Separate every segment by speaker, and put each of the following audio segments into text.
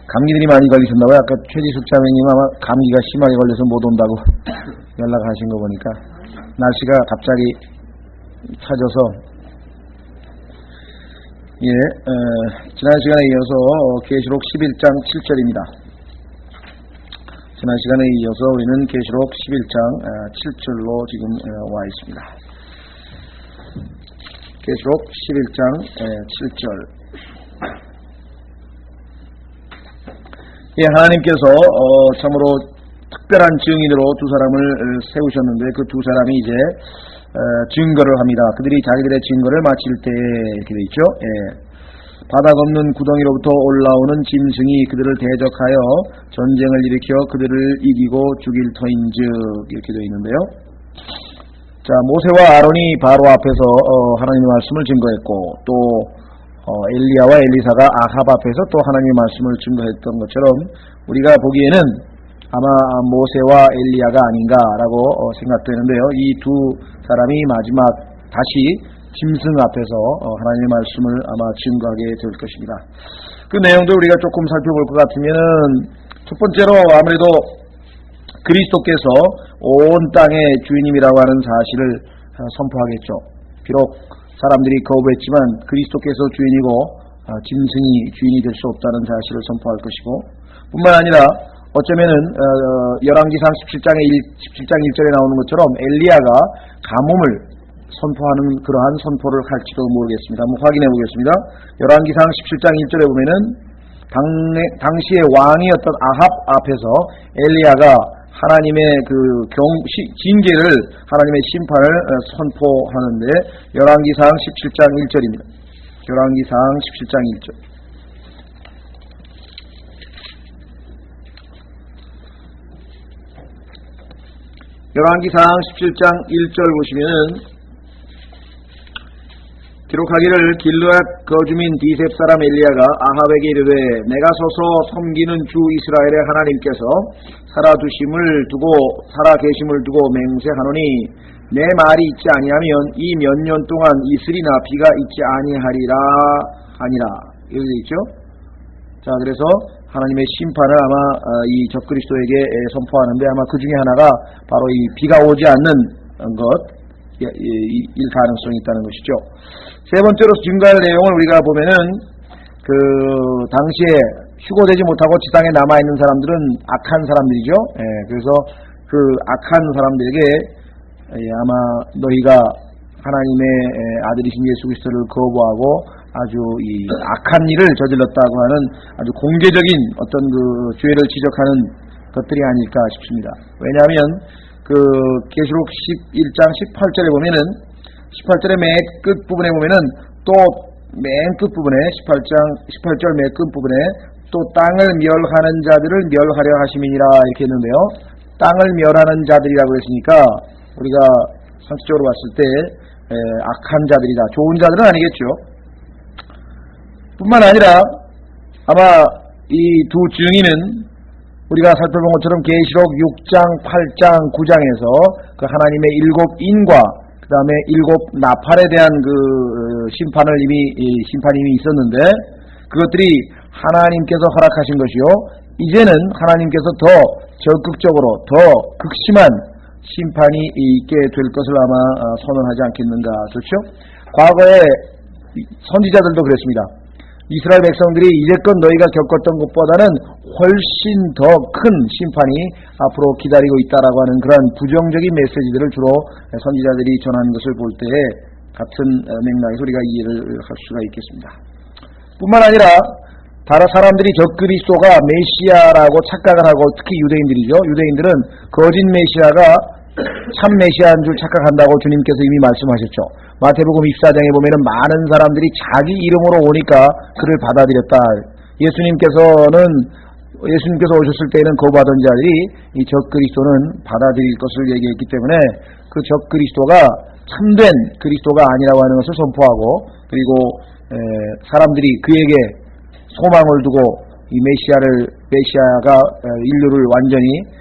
Speaker 1: 감기들이 많이 걸리셨나봐요. 아까 최지숙 자매님 아마 감기가 심하게 걸려서 못 온다고 연락하신 거 보니까 날씨가 갑자기 차져서 지난 시간에 이어서 계시록 11장 7절입니다. 지난 시간에 이어서 우리는 계시록 11장 7절로 지금 와 있습니다. 계시록 11장 7절. 하나님께서 참으로 특별한 증인으로 두 사람을 세우셨는데 그 두 사람이 이제 증거를 합니다. 그들이 자기들의 증거를 마칠 때 이렇게 되어 있죠. 바닥 없는 구덩이로부터 올라오는 짐승이 그들을 대적하여 전쟁을 일으켜 그들을 이기고 죽일 터인즉 이렇게 되어 있는데요. 자, 모세와 아론이 바로 앞에서 하나님의 말씀을 증거했고 또 엘리야와 엘리사가 아합 앞에서 또 하나님의 말씀을 증거했던 것처럼 우리가 보기에는 아마 모세와 엘리야가 아닌가라고 생각되는데요. 이 두 사람이 마지막 다시 짐승 앞에서 하나님의 말씀을 아마 증거하게 될 것입니다. 그 내용도 우리가 조금 살펴볼 것 같으면은 첫 번째로 아무래도 그리스도께서 온 땅의 주인님이라고 하는 사실을 선포하겠죠. 비록 사람들이 거부했지만 그리스도께서 주인이고 짐승이 주인이 될 수 없다는 사실을 선포할 것이고 뿐만 아니라 어쩌면은 열왕기상 17장 1절에 나오는 것처럼 엘리야가 가뭄을 선포하는 그러한 선포를 할지도 모르겠습니다. 한번 확인해 보겠습니다. 열왕기상 17장 1절에 보면은 당시의 왕이었던 아합 앞에서 엘리야가 하나님의 그 징계를 하나님의 심판을 선포하는데 열왕기상 17장 1절입니다. 열왕기상 17장 1절. 열왕기상 17장 1절 보시면은 기록하기를 길르앗 거주민 디셉 사람 엘리야가 아합에게 이르되 내가 서서 섬기는 주 이스라엘의 하나님께서 살아계심을 두고 맹세하노니 내 말이 있지 아니하면 이 몇 년 동안 이슬이나 비가 있지 아니하리라 하니라. 여기 있죠. 자, 그래서 하나님의 심판을 아마 이 적그리스도에게 선포하는데 아마 그 중에 하나가 바로 이 비가 오지 않는 일 가능성이 있다는 것이죠. 세 번째로 증거할 내용을 우리가 보면은 그 당시에 휴거되지 못하고 지상에 남아있는 사람들은 악한 사람들이죠. 그래서 그 악한 사람들에게 아마 너희가 하나님의 아들이신 예수 그리스도를 거부하고 아주 이 악한 일을 저질렀다고 하는 아주 공개적인 어떤 그 죄를 지적하는 것들이 아닐까 싶습니다. 왜냐하면 그 계시록 11장 18절에 보면은 18절의 맨 끝부분에 보면은 또 맨 끝부분에 18절 맨 끝부분에 또 땅을 멸하는 자들을 멸하려 하심이니라 이렇게 했는데요. 땅을 멸하는 자들이라고 했으니까 우리가 상식적으로 봤을 때 악한 자들이다. 좋은 자들은 아니겠죠. 뿐만 아니라 아마 이 두 증인은 우리가 살펴본 것처럼 계시록 6장, 8장, 9장에서 그 하나님의 7인과 그 다음에 7 나팔에 대한 그 심판이 이미 있었는데 그것들이 하나님께서 허락하신 것이요. 이제는 하나님께서 더 적극적으로 더 극심한 심판이 있게 될 것을 아마 선언하지 않겠는가. 그렇죠? 과거에 선지자들도 그랬습니다. 이스라엘 백성들이 이제껏 너희가 겪었던 것보다는 훨씬 더 큰 심판이 앞으로 기다리고 있다라고 하는 그런 부정적인 메시지들을 주로 선지자들이 전하는 것을 볼 때 같은 맥락에서 우리가 이해를 할 수가 있겠습니다. 뿐만 아니라 다른 사람들이 적그리스도가 메시아라고 착각을 하고 특히 유대인들이죠. 유대인들은 거짓 메시아가 참 메시아인 줄 착각한다고 주님께서 이미 말씀하셨죠. 마태복음 24장에 보면은 많은 사람들이 자기 이름으로 오니까 그를 받아들였다. 예수님께서 오셨을 때는 거부하던 자들이 이 적그리스도는 받아들일 것을 얘기했기 때문에 그 적그리스도가 참된 그리스도가 아니라고 하는 것을 선포하고 그리고 사람들이 그에게 소망을 두고 이 메시아가 인류를 완전히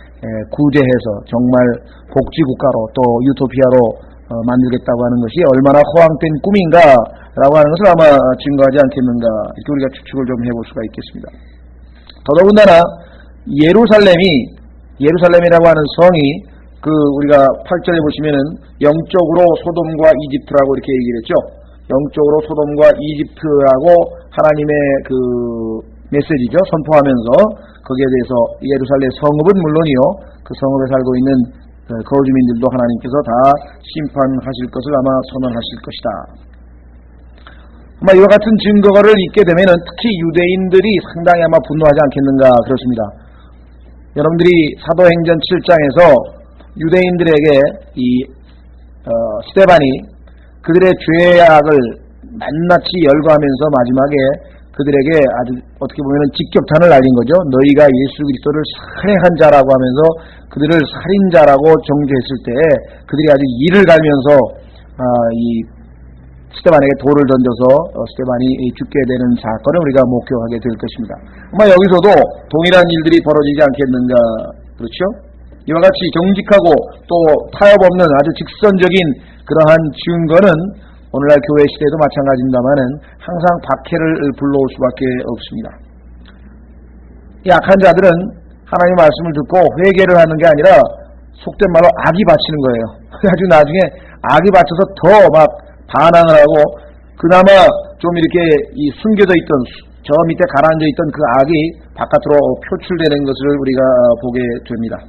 Speaker 1: 구제해서 정말 복지국가로 또 유토피아로 만들겠다고 하는 것이 얼마나 허황된 꿈인가라고 하는 것을 아마 증거하지 않겠는가 이렇게 우리가 추측을 좀 해볼 수가 있겠습니다. 더더군다나 예루살렘이라고 하는 성이 우리가 8절에 보시면은 영적으로 소돔과 이집트라고 이렇게 얘기를 했죠. 영적으로 소돔과 이집트라고 하나님의 메시지죠. 선포하면서 거기에 대해서 예루살렘 성읍은 물론이요, 그 성읍에 살고 있는 거주민들도 하나님께서 다 심판하실 것을 아마 선언하실 것이다. 아마 이와 같은 증거를 읽게 되면은 특히 유대인들이 상당히 아마 분노하지 않겠는가 그렇습니다. 여러분들이 사도행전 7장에서 유대인들에게 스데반이 그들의 죄악을 낱낱이 열거하면서 마지막에 그들에게 아주 어떻게 보면 직격탄을 날린 거죠. 너희가 예수 그리스도를 살해한 자라고 하면서 그들을 살인자라고 정죄했을 때 그들이 아주 이를 갈면서 이 스데반에게 돌을 던져서 스데반이 죽게 되는 사건을 우리가 목격하게 될 것입니다. 아마 여기서도 동일한 일들이 벌어지지 않겠는가, 그렇죠? 이와 같이 정직하고 또 타협 없는 아주 직선적인 그러한 증거는 오늘날 교회 시대도 마찬가지입니다만은 항상 박해를 불러올 수밖에 없습니다. 약한 자들은 하나님의 말씀을 듣고 회개를 하는 게 아니라 속된 말로 악이 받치는 거예요. 아주 나중에 악이 받쳐서 더 막 반항을 하고 그나마 좀 이렇게 숨겨져 있던 저 밑에 가라앉아 있던 그 악이 바깥으로 표출되는 것을 우리가 보게 됩니다.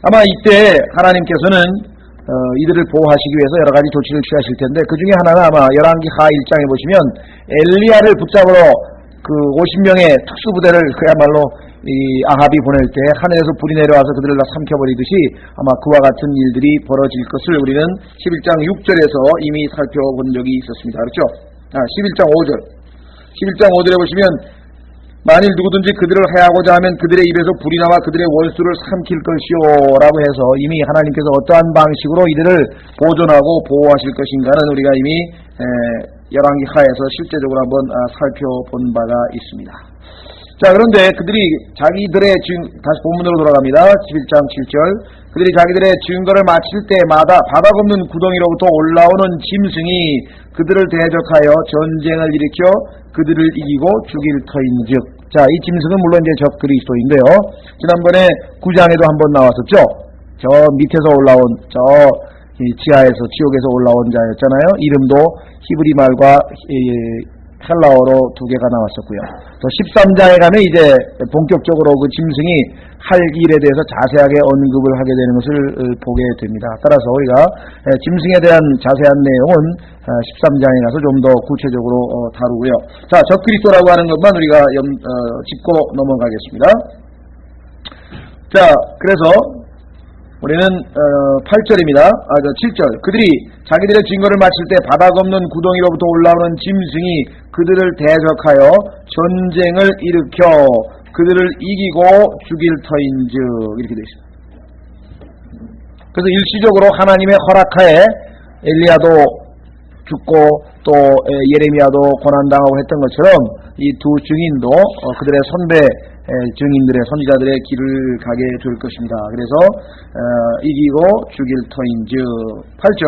Speaker 1: 아마 이때 하나님께서는 이들을 보호하시기 위해서 여러 가지 조치를 취하실 텐데 그 중에 하나는 아마 열왕기 하 1장에 보시면 엘리야를 붙잡으러 50명의 특수부대를 그야말로 아합이 보낼 때 하늘에서 불이 내려와서 그들을 다 삼켜버리듯이 아마 그와 같은 일들이 벌어질 것을 우리는 11장 6절에서 이미 살펴본 적이 있었습니다. 그렇죠? 11장 5절. 11장 5절에 보시면 만일 누구든지 그들을 해하고자 하면 그들의 입에서 불이 나와 그들의 원수를 삼킬 것이요 라고 해서 이미 하나님께서 어떠한 방식으로 이들을 보존하고 보호하실 것인가는 우리가 이미 열왕기 하에서 실제적으로 한번 살펴본 바가 있습니다. 자, 그런데 그들이 자기들의 다시 본문으로 돌아갑니다. 11장 7절. 그들이 자기들의 증거를 마칠 때마다 바닥 없는 구덩이로부터 올라오는 짐승이 그들을 대적하여 전쟁을 일으켜 그들을 이기고 죽일 터인즉. 자, 이 짐승은 물론 이제 적 그리스도인데요. 지난번에 9장에도 한번 나왔었죠. 저 밑에서 올라온 지하에서 지옥에서 올라온 자였잖아요. 이름도 히브리 말과 헬라어로 두 개가 나왔었고요. 또 13장에 가면 이제 본격적으로 그 짐승이 할 일에 대해서 자세하게 언급을 하게 되는 것을 보게 됩니다. 따라서 우리가 짐승에 대한 자세한 내용은 13장에 가서 좀 더 구체적으로 다루고요. 자, 적그리스도라고 하는 것만 우리가 짚고 넘어가겠습니다. 자, 그래서 우리는 8절입니다. 7절. 그들이 자기들의 증거를 마칠 때 바닥 없는 구덩이로부터 올라오는 짐승이 그들을 대적하여 전쟁을 일으켜 그들을 이기고 죽일 터인즉 이렇게 되어 있습니다. 그래서 일시적으로 하나님의 허락하에 엘리야도 죽고 또 예레미야도 고난당하고 했던 것처럼 이 두 증인도 그들의 선배 증인들의 선지자들의 길을 가게 될 것입니다. 그래서 이기고 죽일 터인즉 8절.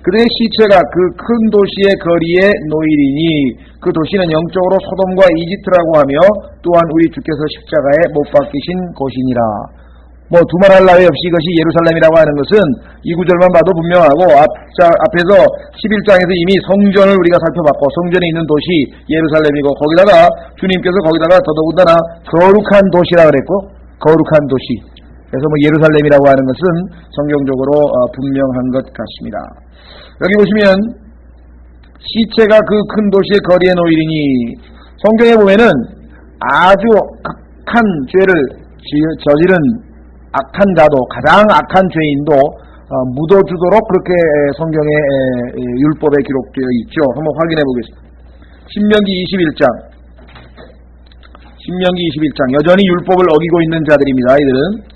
Speaker 1: 그들의 시체가 그 큰 도시의 거리에 놓이리니 그 도시는 영적으로 소돔과 이집트라고 하며 또한 우리 주께서 십자가에 못 박히신 곳이니라. 두말할 나위 없이 이것이 예루살렘이라고 하는 것은 이 구절만 봐도 분명하고 앞에서 11장에서 이미 성전을 우리가 살펴봤고 성전에 있는 도시 예루살렘이고 거기다가 주님께서 거기다가 더더군다나 거룩한 도시라 그랬고 거룩한 도시. 그래서 예루살렘이라고 하는 것은 성경적으로 분명한 것 같습니다. 여기 보시면 시체가 그 큰 도시의 거리에 놓이리니 성경에 보면은 아주 악한 죄를 저지른 악한 자도 가장 악한 죄인도 묻어주도록 그렇게 성경의 율법에 기록되어 있죠. 한번 확인해 보겠습니다. 신명기 21장 여전히 율법을 어기고 있는 자들입니다. 이들은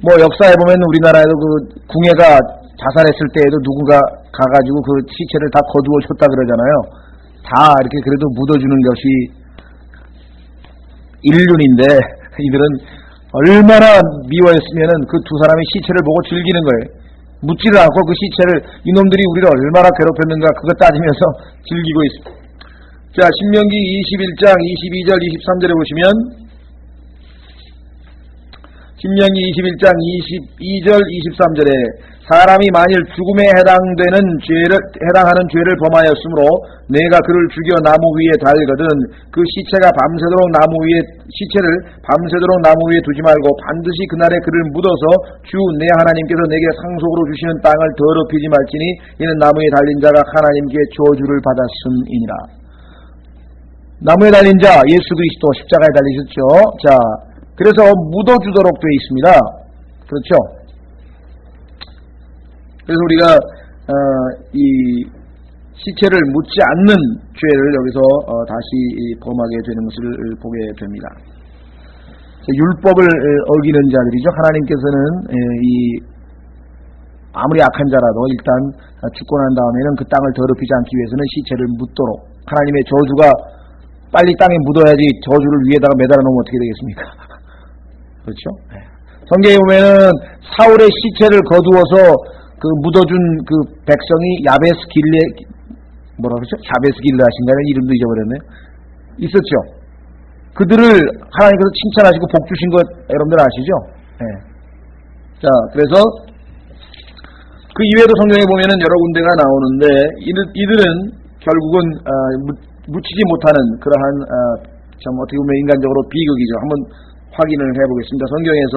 Speaker 1: 역사에 보면 우리나라에도 그 궁예가 자살했을 때에도 누구가 가가지고 그 시체를 다 거두어 줬다 그러잖아요. 다 이렇게 그래도 묻어주는 것이 인륜인데 이들은 얼마나 미워했으면은 그 두 사람의 시체를 보고 즐기는 거예요. 묻지를 않고 그 시체를 이놈들이 우리를 얼마나 괴롭혔는가 그거 따지면서 즐기고 있습니다. 자, 신명기 21장 22절 23절에 보시면 신명기 21장 22절 23절에 사람이 만일 죽음에 해당하는 죄를 범하였으므로 내가 그를 죽여 나무 위에 달거든 그 시체를 밤새도록 나무 위에 두지 말고 반드시 그날에 그를 묻어서 주 내 하나님께서 내게 상속으로 주시는 땅을 더럽히지 말지니 이는 나무에 달린 자가 하나님께 저주를 받았음이니라. 나무에 달린 자 예수 그리스도 십자가에 달리셨죠. 자, 그래서 묻어주도록 되어 있습니다. 그렇죠? 그래서 우리가 이 시체를 묻지 않는 죄를 여기서 다시 범하게 되는 것을 보게 됩니다. 율법을 어기는 자들이죠. 하나님께서는 아무리 악한 자라도 일단 죽고 난 다음에는 그 땅을 더럽히지 않기 위해서는 시체를 묻도록 하나님의 저주가 빨리 땅에 묻어야지 저주를 위에다가 매달아 놓으면 어떻게 되겠습니까? 그렇죠? 성경에 보면은 사울의 시체를 거두어서 그 묻어준 그 백성이 야베스 길레하신가요? 이름도 잊어버렸네요. 있었죠. 그들을 하나님께서 칭찬하시고 복 주신 것 여러분들 아시죠? 네. 자, 그래서 그 이외에도 성경에 보면은 여러 군데가 나오는데 이들은 결국은 묻히지 못하는 그러한 참 어떻게 보면 인간적으로 비극이죠. 한번 확인을 해보겠습니다. 성경에서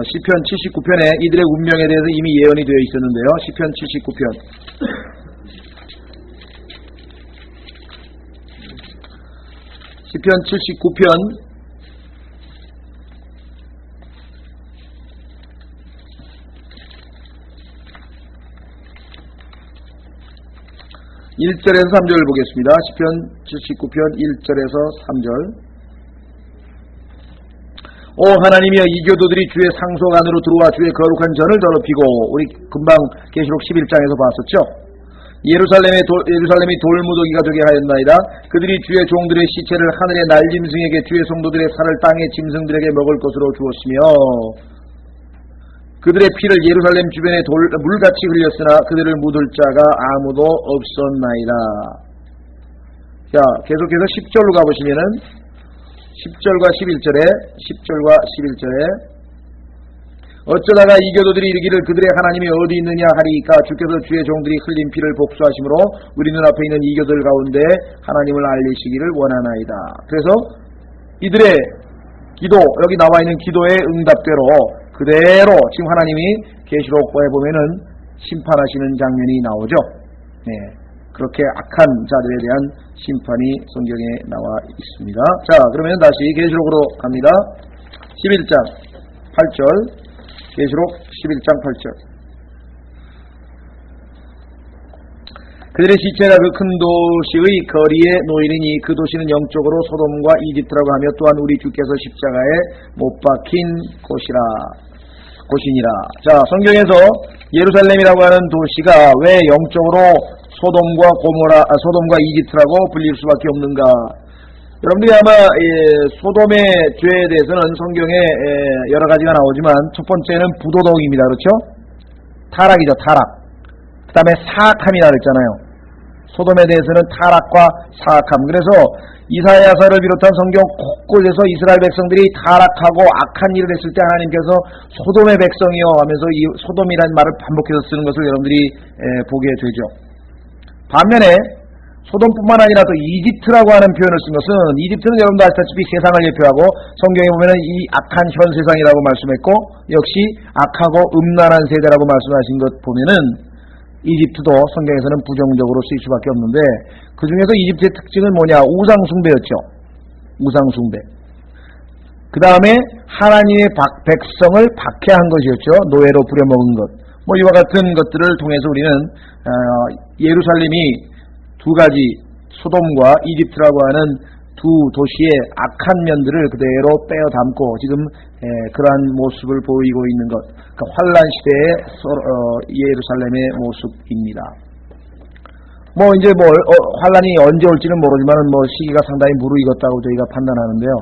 Speaker 1: 시편 79편에 이들의 운명에 대해서 이미 예언이 되어 있었는데요. 시편 79편 1절에서 3절을 보겠습니다. 시편 79편 1절에서 3절. 오 하나님이여 이 교도들이 주의 상속 안으로 들어와 주의 거룩한 전을 더럽히고 우리 금방 계시록 11장에서 봤었죠. 예루살렘이 돌무더기가 되게 하였나이다. 그들이 주의 종들의 시체를 하늘의 날짐승에게 주의 성도들의 살을 땅의 짐승들에게 먹을 것으로 주었으며 그들의 피를 예루살렘 주변에 물같이 흘렸으나 그들을 묻을 자가 아무도 없었나이다. 자, 계속해서 10절로 가보시면은 10절과 11절에 어쩌다가 이 교도들이 이르기를 그들의 하나님이 어디 있느냐 하리이까 주께서 주의 종들이 흘린 피를 복수하심으로 우리 눈앞에 있는 이 교도들 가운데 하나님을 알리시기를 원하나이다. 그래서 이들의 기도, 여기 나와 있는 기도의 응답대로 그대로 지금 하나님이 계시록에 보면은 심판하시는 장면이 나오죠. 네. 그렇게 악한 자들에 대한 심판이 성경에 나와 있습니다. 자, 그러면 다시 계시록으로 갑니다. 11장 8절. 계시록 11장 8절. 그들의 시체가 그 큰 도시의 거리에 놓이니 그 도시는 영적으로 소돔과 이집트라고 하며 또한 우리 주께서 십자가에 못 박힌 곳이니라. 자, 성경에서 예루살렘이라고 하는 도시가 왜 영적으로 소돔과 이집트라고 불릴 수밖에 없는가? 여러분들이 아마 소돔의 죄에 대해서는 성경에 여러 가지가 나오지만 첫 번째는 부도덕입니다. 그렇죠? 타락이죠. 타락. 그 다음에 사악함이라 그랬잖아요. 소돔에 대해서는 타락과 사악함. 그래서 이사야서를 비롯한 성경 곳곳에서 이스라엘 백성들이 타락하고 악한 일을 했을 때 하나님께서 소돔의 백성이요 하면서 이 소돔이라는 말을 반복해서 쓰는 것을 여러분들이 보게 되죠. 반면에 소돔뿐만 아니라 또 이집트라고 하는 표현을 쓴 것은 이집트는 여러분도 아시다시피 세상을 예표하고 성경에 보면은 이 악한 현 세상이라고 말씀했고 역시 악하고 음란한 세대라고 말씀하신 것 보면은 이집트도 성경에서는 부정적으로 쓰일 수밖에 없는데 그 중에서 이집트의 특징은 뭐냐? 우상숭배였죠. 우상숭배. 그 다음에 하나님의 백성을 박해한 것이었죠. 노예로 부려먹은 것. 뭐 이와 같은 것들을 통해서 우리는 예루살렘이 두 가지 소돔과 이집트라고 하는 두 도시의 악한 면들을 그대로 빼어 담고 지금 그러한 모습을 보이고 있는 것, 그러니까 환란 시대의 예루살렘의 모습입니다. 뭐 이제 환란이 언제 올지는 모르지만은 시기가 상당히 무르익었다고 저희가 판단하는데요.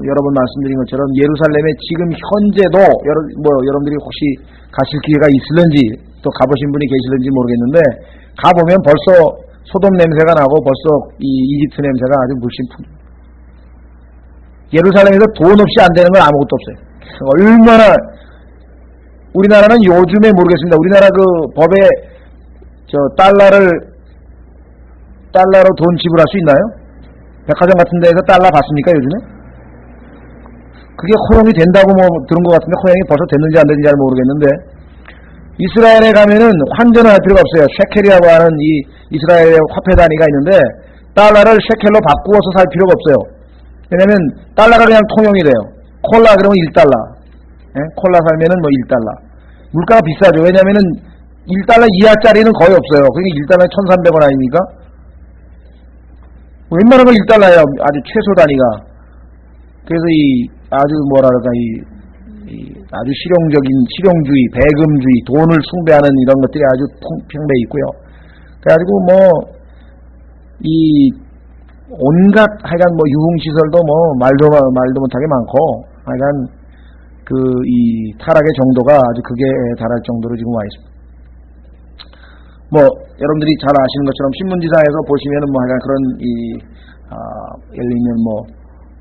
Speaker 1: 여러분 말씀드린 것처럼 예루살렘에 지금 현재도 여러분들이 혹시 가실 기회가 있을는지 또 가보신 분이 계실는지 모르겠는데 가보면 벌써 소돔 냄새가 나고 벌써 이 이집트 냄새가 아주 물씬 품. 예루살렘에서 돈 없이 안 되는 건 아무것도 없어요. 얼마나 우리나라는 요즘에 모르겠습니다. 우리나라 그 법에 달러로 돈 지불할 수 있나요? 백화점 같은 데에서 달러 받습니까, 요즘에? 그게 허용이 된다고 뭐 들은 것 같은데, 허용이 벌써 됐는지 안 됐는지 잘 모르겠는데, 이스라엘에 가면은 환전을 할 필요가 없어요. 셰켈이라고 하는 이 이스라엘의 화폐 단위가 있는데, 달러를 셰켈로 바꾸어서 살 필요가 없어요. 왜냐면, 달러가 그냥 통용이 돼요. 콜라 그러면 1달러. 예? 콜라 살면은 뭐 1달러. 물가가 비싸죠. 왜냐면은, 1달러 이하짜리는 거의 없어요. 그게 1달러에 1,300원 아닙니까? 웬만한 건 1달러예요. 아주 최소 단위가. 그래서 아주 뭐랄까, 아주 실용주의, 배금주의, 돈을 숭배하는 이런 것들이 아주 평배해 있고요. 그래가지고 온갖 하여간 유흥시설도 말도 못하게 많고, 하여간 이 타락의 정도가 아주 극에 달할 정도로 지금 와 있습니다. 여러분들이 잘 아시는 것처럼 신문지상에서 보시면은 하여간 그런 예를 들면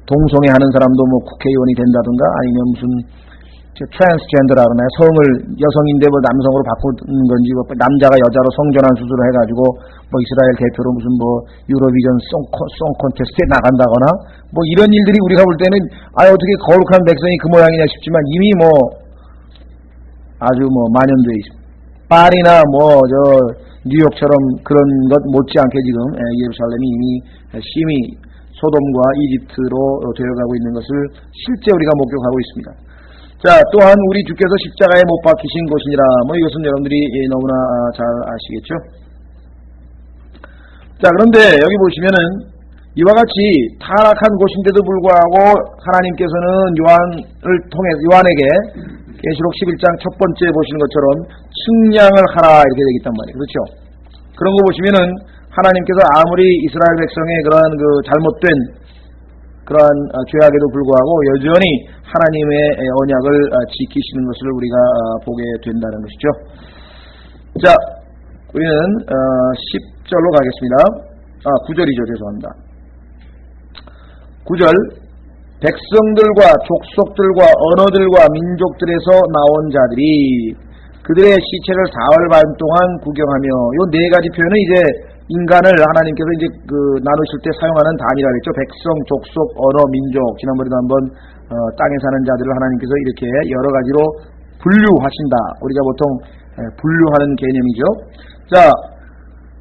Speaker 1: 동성애 하는 사람도 국회의원이 된다든가 아니면 무슨 트랜스젠더라 그러나요? 성을 여성인데 남성으로 바꾸는 건지 남자가 여자로 성전환 수술을 해가지고 이스라엘 대표로 무슨 유로비전 송 콘테스트에 나간다거나 이런 일들이 우리가 볼 때는 어떻게 거룩한 백성이 그 모양이냐 싶지만 이미 아주 만연되어 있습니다. 파리나 뉴욕처럼 그런 것 못지않게 지금 예루살렘이 이미 심히 소돔과 이집트로 되어가고 있는 것을 실제 우리가 목격하고 있습니다. 자, 또한 우리 주께서 십자가에 못 박히신 곳이니라. 이것은 여러분들이 너무나 잘 아시겠죠? 자, 그런데 여기 보시면은 이와 같이 타락한 곳인데도 불구하고 하나님께서는 요한에게 계시록 11장 첫 번째 보시는 것처럼 측량을 하라 이렇게 되어 있단 말이에요. 그렇죠? 그런 거 보시면은 하나님께서 아무리 이스라엘 백성의 그러한 잘못된 그러한 죄악에도 불구하고 여전히 하나님의 언약을 지키시는 것을 우리가 보게 된다는 것이죠. 자, 우리는 10절로 가겠습니다. 9절이죠. 죄송합니다. 9절 백성들과 족속들과 언어들과 민족들에서 나온 자들이 그들의 시체를 사흘 반 동안 구경하며 요 네 가지 표현은 이제 인간을 하나님께서 이제 나누실 때 사용하는 단위라 그랬죠. 백성, 족속, 언어, 민족. 지난번에도 한번 땅에 사는 자들을 하나님께서 이렇게 여러 가지로 분류하신다. 우리가 보통 분류하는 개념이죠. 자,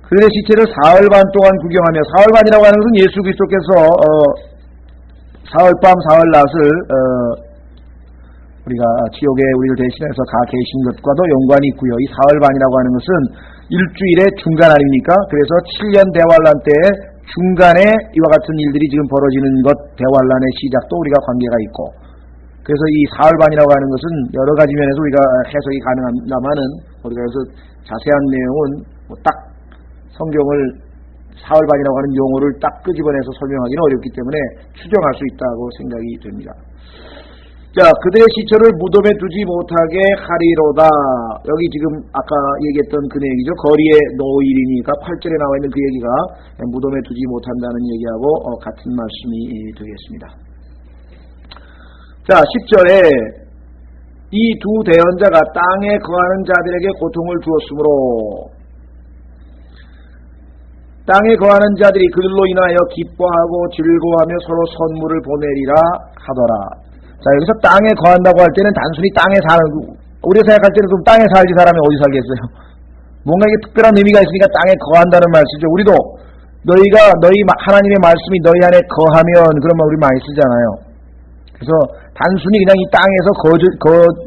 Speaker 1: 그들의 시체를 사흘 반 동안 구경하며 사흘 반이라고 하는 것은 예수 그리스도께서 사흘 밤 사흘 낮을 우리가 지옥에 우리를 대신해서 가 계신 것과도 연관이 있고요. 이 사흘 반이라고 하는 것은 일주일의 중간 아닙니까? 그래서 7년 대환란 때의 중간에 이와 같은 일들이 지금 벌어지는 것, 대환란의 시작도 우리가 관계가 있고, 그래서 이 사흘 반이라고 하는 것은 여러 가지 면에서 우리가 해석이 가능합니다만은 우리가 여기서 자세한 내용은 딱 성경을 사흘 반이라고 하는 용어를 딱 끄집어내서 설명하기는 어렵기 때문에 추정할 수 있다고 생각이 됩니다. 자, 그들의 시체를 무덤에 두지 못하게 하리로다. 여기 지금 아까 얘기했던 그 얘기죠. 거리에 노일이니까 8절에 나와 있는 그 얘기가 무덤에 두지 못한다는 얘기하고 같은 말씀이 되겠습니다. 자, 10절에 이 두 대언자가 땅에 거하는 자들에게 고통을 주었으므로 땅에 거하는 자들이 그들로 인하여 기뻐하고 즐거워하며 서로 선물을 보내리라 하더라. 자, 여기서 땅에 거한다고 할 때는 단순히 땅에 우리가 생각할 때는 그럼 땅에 살지 사람이 어디 살겠어요? 뭔가 이게 특별한 의미가 있으니까 땅에 거한다는 말씀이죠. 우리도 너희 하나님의 말씀이 너희 안에 거하면 그런 말 우리 많이 쓰잖아요. 그래서 단순히 그냥 이 땅에서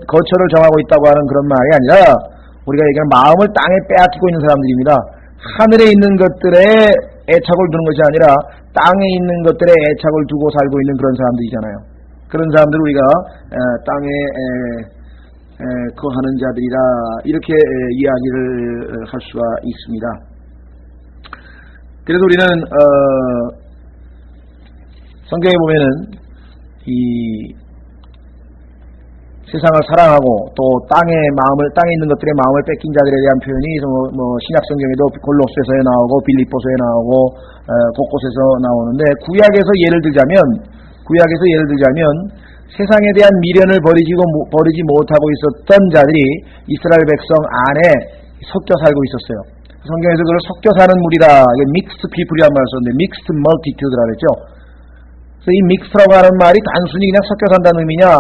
Speaker 1: 거처를 정하고 있다고 하는 그런 말이 아니라 우리가 얘기하는 마음을 땅에 빼앗기고 있는 사람들입니다. 하늘에 있는 것들에 애착을 두는 것이 아니라 땅에 있는 것들에 애착을 두고 살고 있는 그런 사람들이잖아요. 그런 사람들을 우리가 땅에 거하는 자들이라 이렇게 이야기를 할 수가 있습니다. 그래서 우리는 성경에 보면은 이 세상을 사랑하고 또 땅에 있는 것들의 마음을 뺏긴 자들에 대한 표현이 신약 성경에도 골로새서에 나오고 빌립보서에 나오고 곳곳에서 나오는데 구약에서 예를 들자면 세상에 대한 미련을 버리지 못하고 있었던 자들이 이스라엘 백성 안에 섞여 살고 있었어요. 성경에서 그걸 섞여 사는 무리다. 이게 믹스드 피플이란 말을 썼는데 믹스드 멀티튜드라 그랬죠. 그래서 이 믹스라고 하는 말이 단순히 그냥 섞여 산다는 의미냐?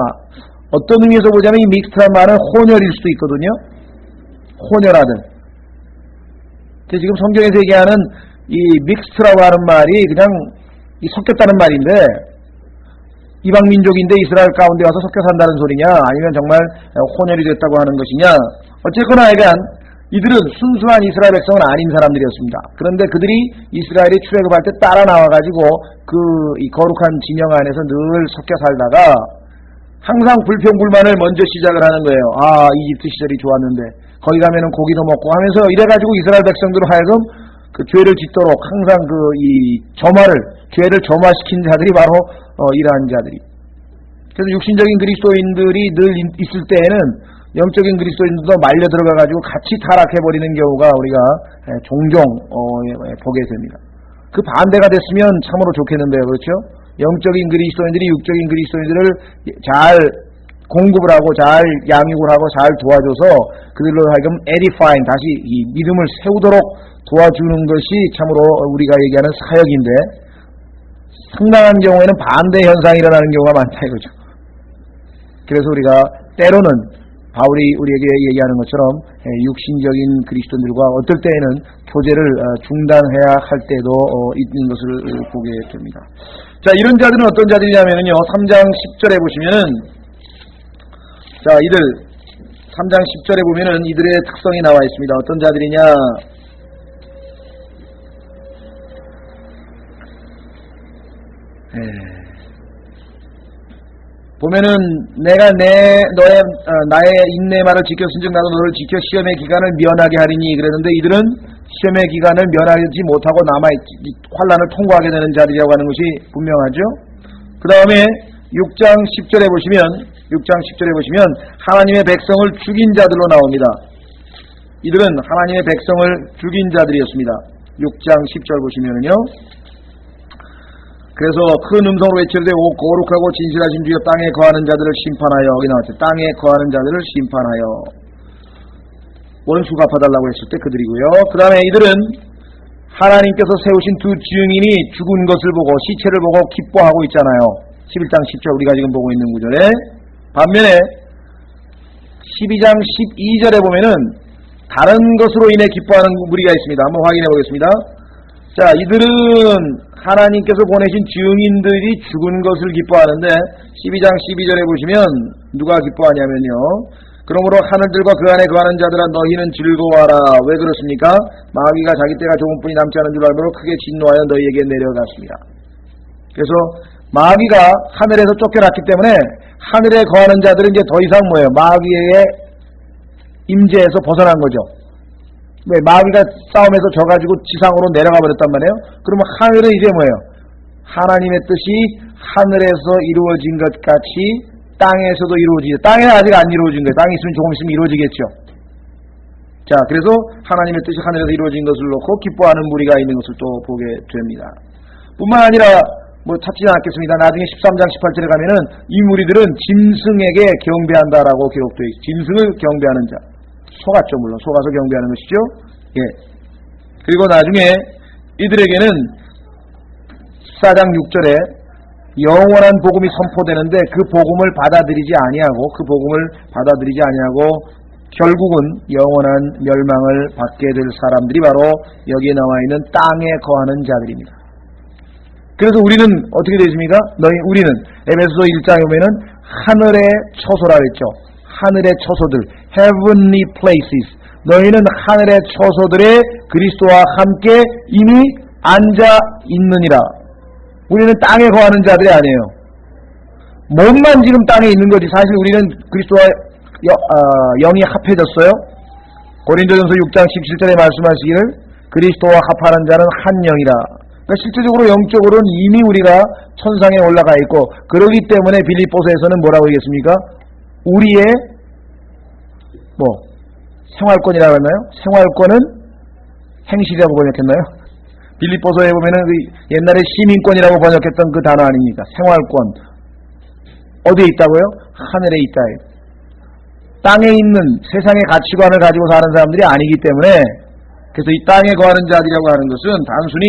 Speaker 1: 어떤 의미에서 보자면 이 믹스라는 말은 혼혈일 수도 있거든요. 혼혈아들. 지금 성경에서 얘기하는 이 믹스라고 하는 말이 그냥 섞였다는 말인데 이방 민족인데 이스라엘 가운데 와서 섞여 산다는 소리냐, 아니면 정말 혼혈이 됐다고 하는 것이냐. 어쨌거나 하여간 이들은 순수한 이스라엘 백성은 아닌 사람들이었습니다. 그런데 그들이 이스라엘이 출애굽할 때 따라 나와가지고 이 거룩한 진영 안에서 늘 섞여 살다가 항상 불평불만을 먼저 시작을 하는 거예요. 이집트 시절이 좋았는데 거기 가면은 고기도 먹고 하면서 이래가지고 이스라엘 백성들로 하여금 그 죄를 짓도록 항상 죄를 점화시킨 자들이 바로 이러한 자들이. 그래서 육신적인 그리스도인들이 늘 있을 때에는 영적인 그리스도인들도 말려 들어가가지고 같이 타락해버리는 경우가 우리가 종종 보게 됩니다. 그 반대가 됐으면 참으로 좋겠는데요. 그렇죠? 영적인 그리스도인들이 육적인 그리스도인들을 잘 공급을 하고 잘 양육을 하고 잘 도와줘서 그들로 하여금 edifying, 다시 이 믿음을 세우도록 도와주는 것이 참으로 우리가 얘기하는 사역인데, 상당한 경우에는 반대 현상이 일어나는 경우가 많다 이거죠. 그래서 우리가 때로는 바울이 우리에게 얘기하는 것처럼 육신적인 그리스도인들과 어떨 때에는 교제를 중단해야 할 때도 있는 것을 보게 됩니다. 자, 이런 자들은 어떤 자들이냐면요, 3장 10절에 보시면은, 자, 3장 10절에 보면은 이들의 특성이 나와 있습니다. 어떤 자들이냐? 보면은 내가 나의 인내말을 지켰은즉 나도 너를 지켜 시험의 기간을 면하게 하리니 그랬는데, 이들은 시험의 기간을 면하지 못하고 환난을 통과하게 되는 자들이라고 하는 것이 분명하죠. 그 다음에 6장 10절에 보시면 하나님의 백성을 죽인 자들로 나옵니다. 이들은 하나님의 백성을 죽인 자들이었습니다. 6장 10절 보시면은요, 그래서 큰 음성으로 외치되 오 거룩하고 진실하신 주여 땅에 거하는 자들을 심판하여, 여기 나왔죠. 땅에 거하는 자들을 심판하여. 원수 갚아달라고 했을 때 그들이고요. 그 다음에 이들은 하나님께서 세우신 두 증인이 죽은 것을 보고 시체를 보고 기뻐하고 있잖아요. 11장 10절 우리가 지금 보고 있는 구절에. 반면에 12장 12절에 보면은 다른 것으로 인해 기뻐하는 무리가 있습니다. 한번 확인해 보겠습니다. 자, 이들은 하나님께서 보내신 증인들이 죽은 것을 기뻐하는데 12장 12절에 보시면 누가 기뻐하냐면요, 그러므로 하늘들과 그 안에 거하는 자들아 너희는 즐거워하라. 왜 그렇습니까? 마귀가 자기 때가 조금 뿐이 남지 않은 줄 알므로 크게 진노하여 너희에게 내려갔습니다. 그래서 마귀가 하늘에서 쫓겨났기 때문에 하늘에 거하는 자들은 이제 더 이상 뭐예요? 마귀의 임재에서 벗어난 거죠. 왜? 마귀가 싸움에서 져가지고 지상으로 내려가 버렸단 말이에요. 그러면 하늘은 이제 뭐예요? 하나님의 뜻이 하늘에서 이루어진 것 같이 땅에서도 이루어지죠. 땅에는 아직 안 이루어진 거예요. 땅에 있으면 조금 있으면 이루어지겠죠. 자, 그래서 하나님의 뜻이 하늘에서 이루어진 것을 놓고 기뻐하는 무리가 있는 것을 또 보게 됩니다. 뿐만 아니라 찾지는 않겠습니다. 나중에 13장 18절에 가면은 이 무리들은 짐승에게 경배한다라고 기록되어 있어요. 짐승을 경배하는 자. 속았죠, 물론. 속아서 경배하는 것이죠. 예. 그리고 나중에 이들에게는 14장 6절에 영원한 복음이 선포되는데 그 복음을 받아들이지 아니하고 결국은 영원한 멸망을 받게 될 사람들이 바로 여기에 나와 있는 땅에 거하는 자들입니다. 그래서 우리는 어떻게 되십니까? 우리는 에베소서 1장에 보면은 하늘의 처소라 그랬죠. 하늘의 처소들, heavenly places. 너희는 하늘의 처소들에 그리스도와 함께 이미 앉아 있느니라. 우리는 땅에 거하는 자들이 아니에요. 몸만 지금 땅에 있는 거지. 사실 우리는 그리스도와 영이 합해졌어요. 고린도전서 6장 17절에 말씀하시기를 그리스도와 합하는 자는 한 영이라. 그러니까 실질적으로 영적으로는 이미 우리가 천상에 올라가 있고, 그러기 때문에 빌립보서에서는 뭐라고 하겠습니까? 우리의 생활권이라고 했나요? 생활권은 행실이라고 번역했나요? 빌립보서에 보면은 그 옛날에 시민권이라고 번역했던 그 단어 아닙니까? 생활권. 어디에 있다고요? 하늘에 있다. 땅에 있는 세상의 가치관을 가지고 사는 사람들이 아니기 때문에, 그래서 이 땅에 거하는 자들이라고 하는 것은 단순히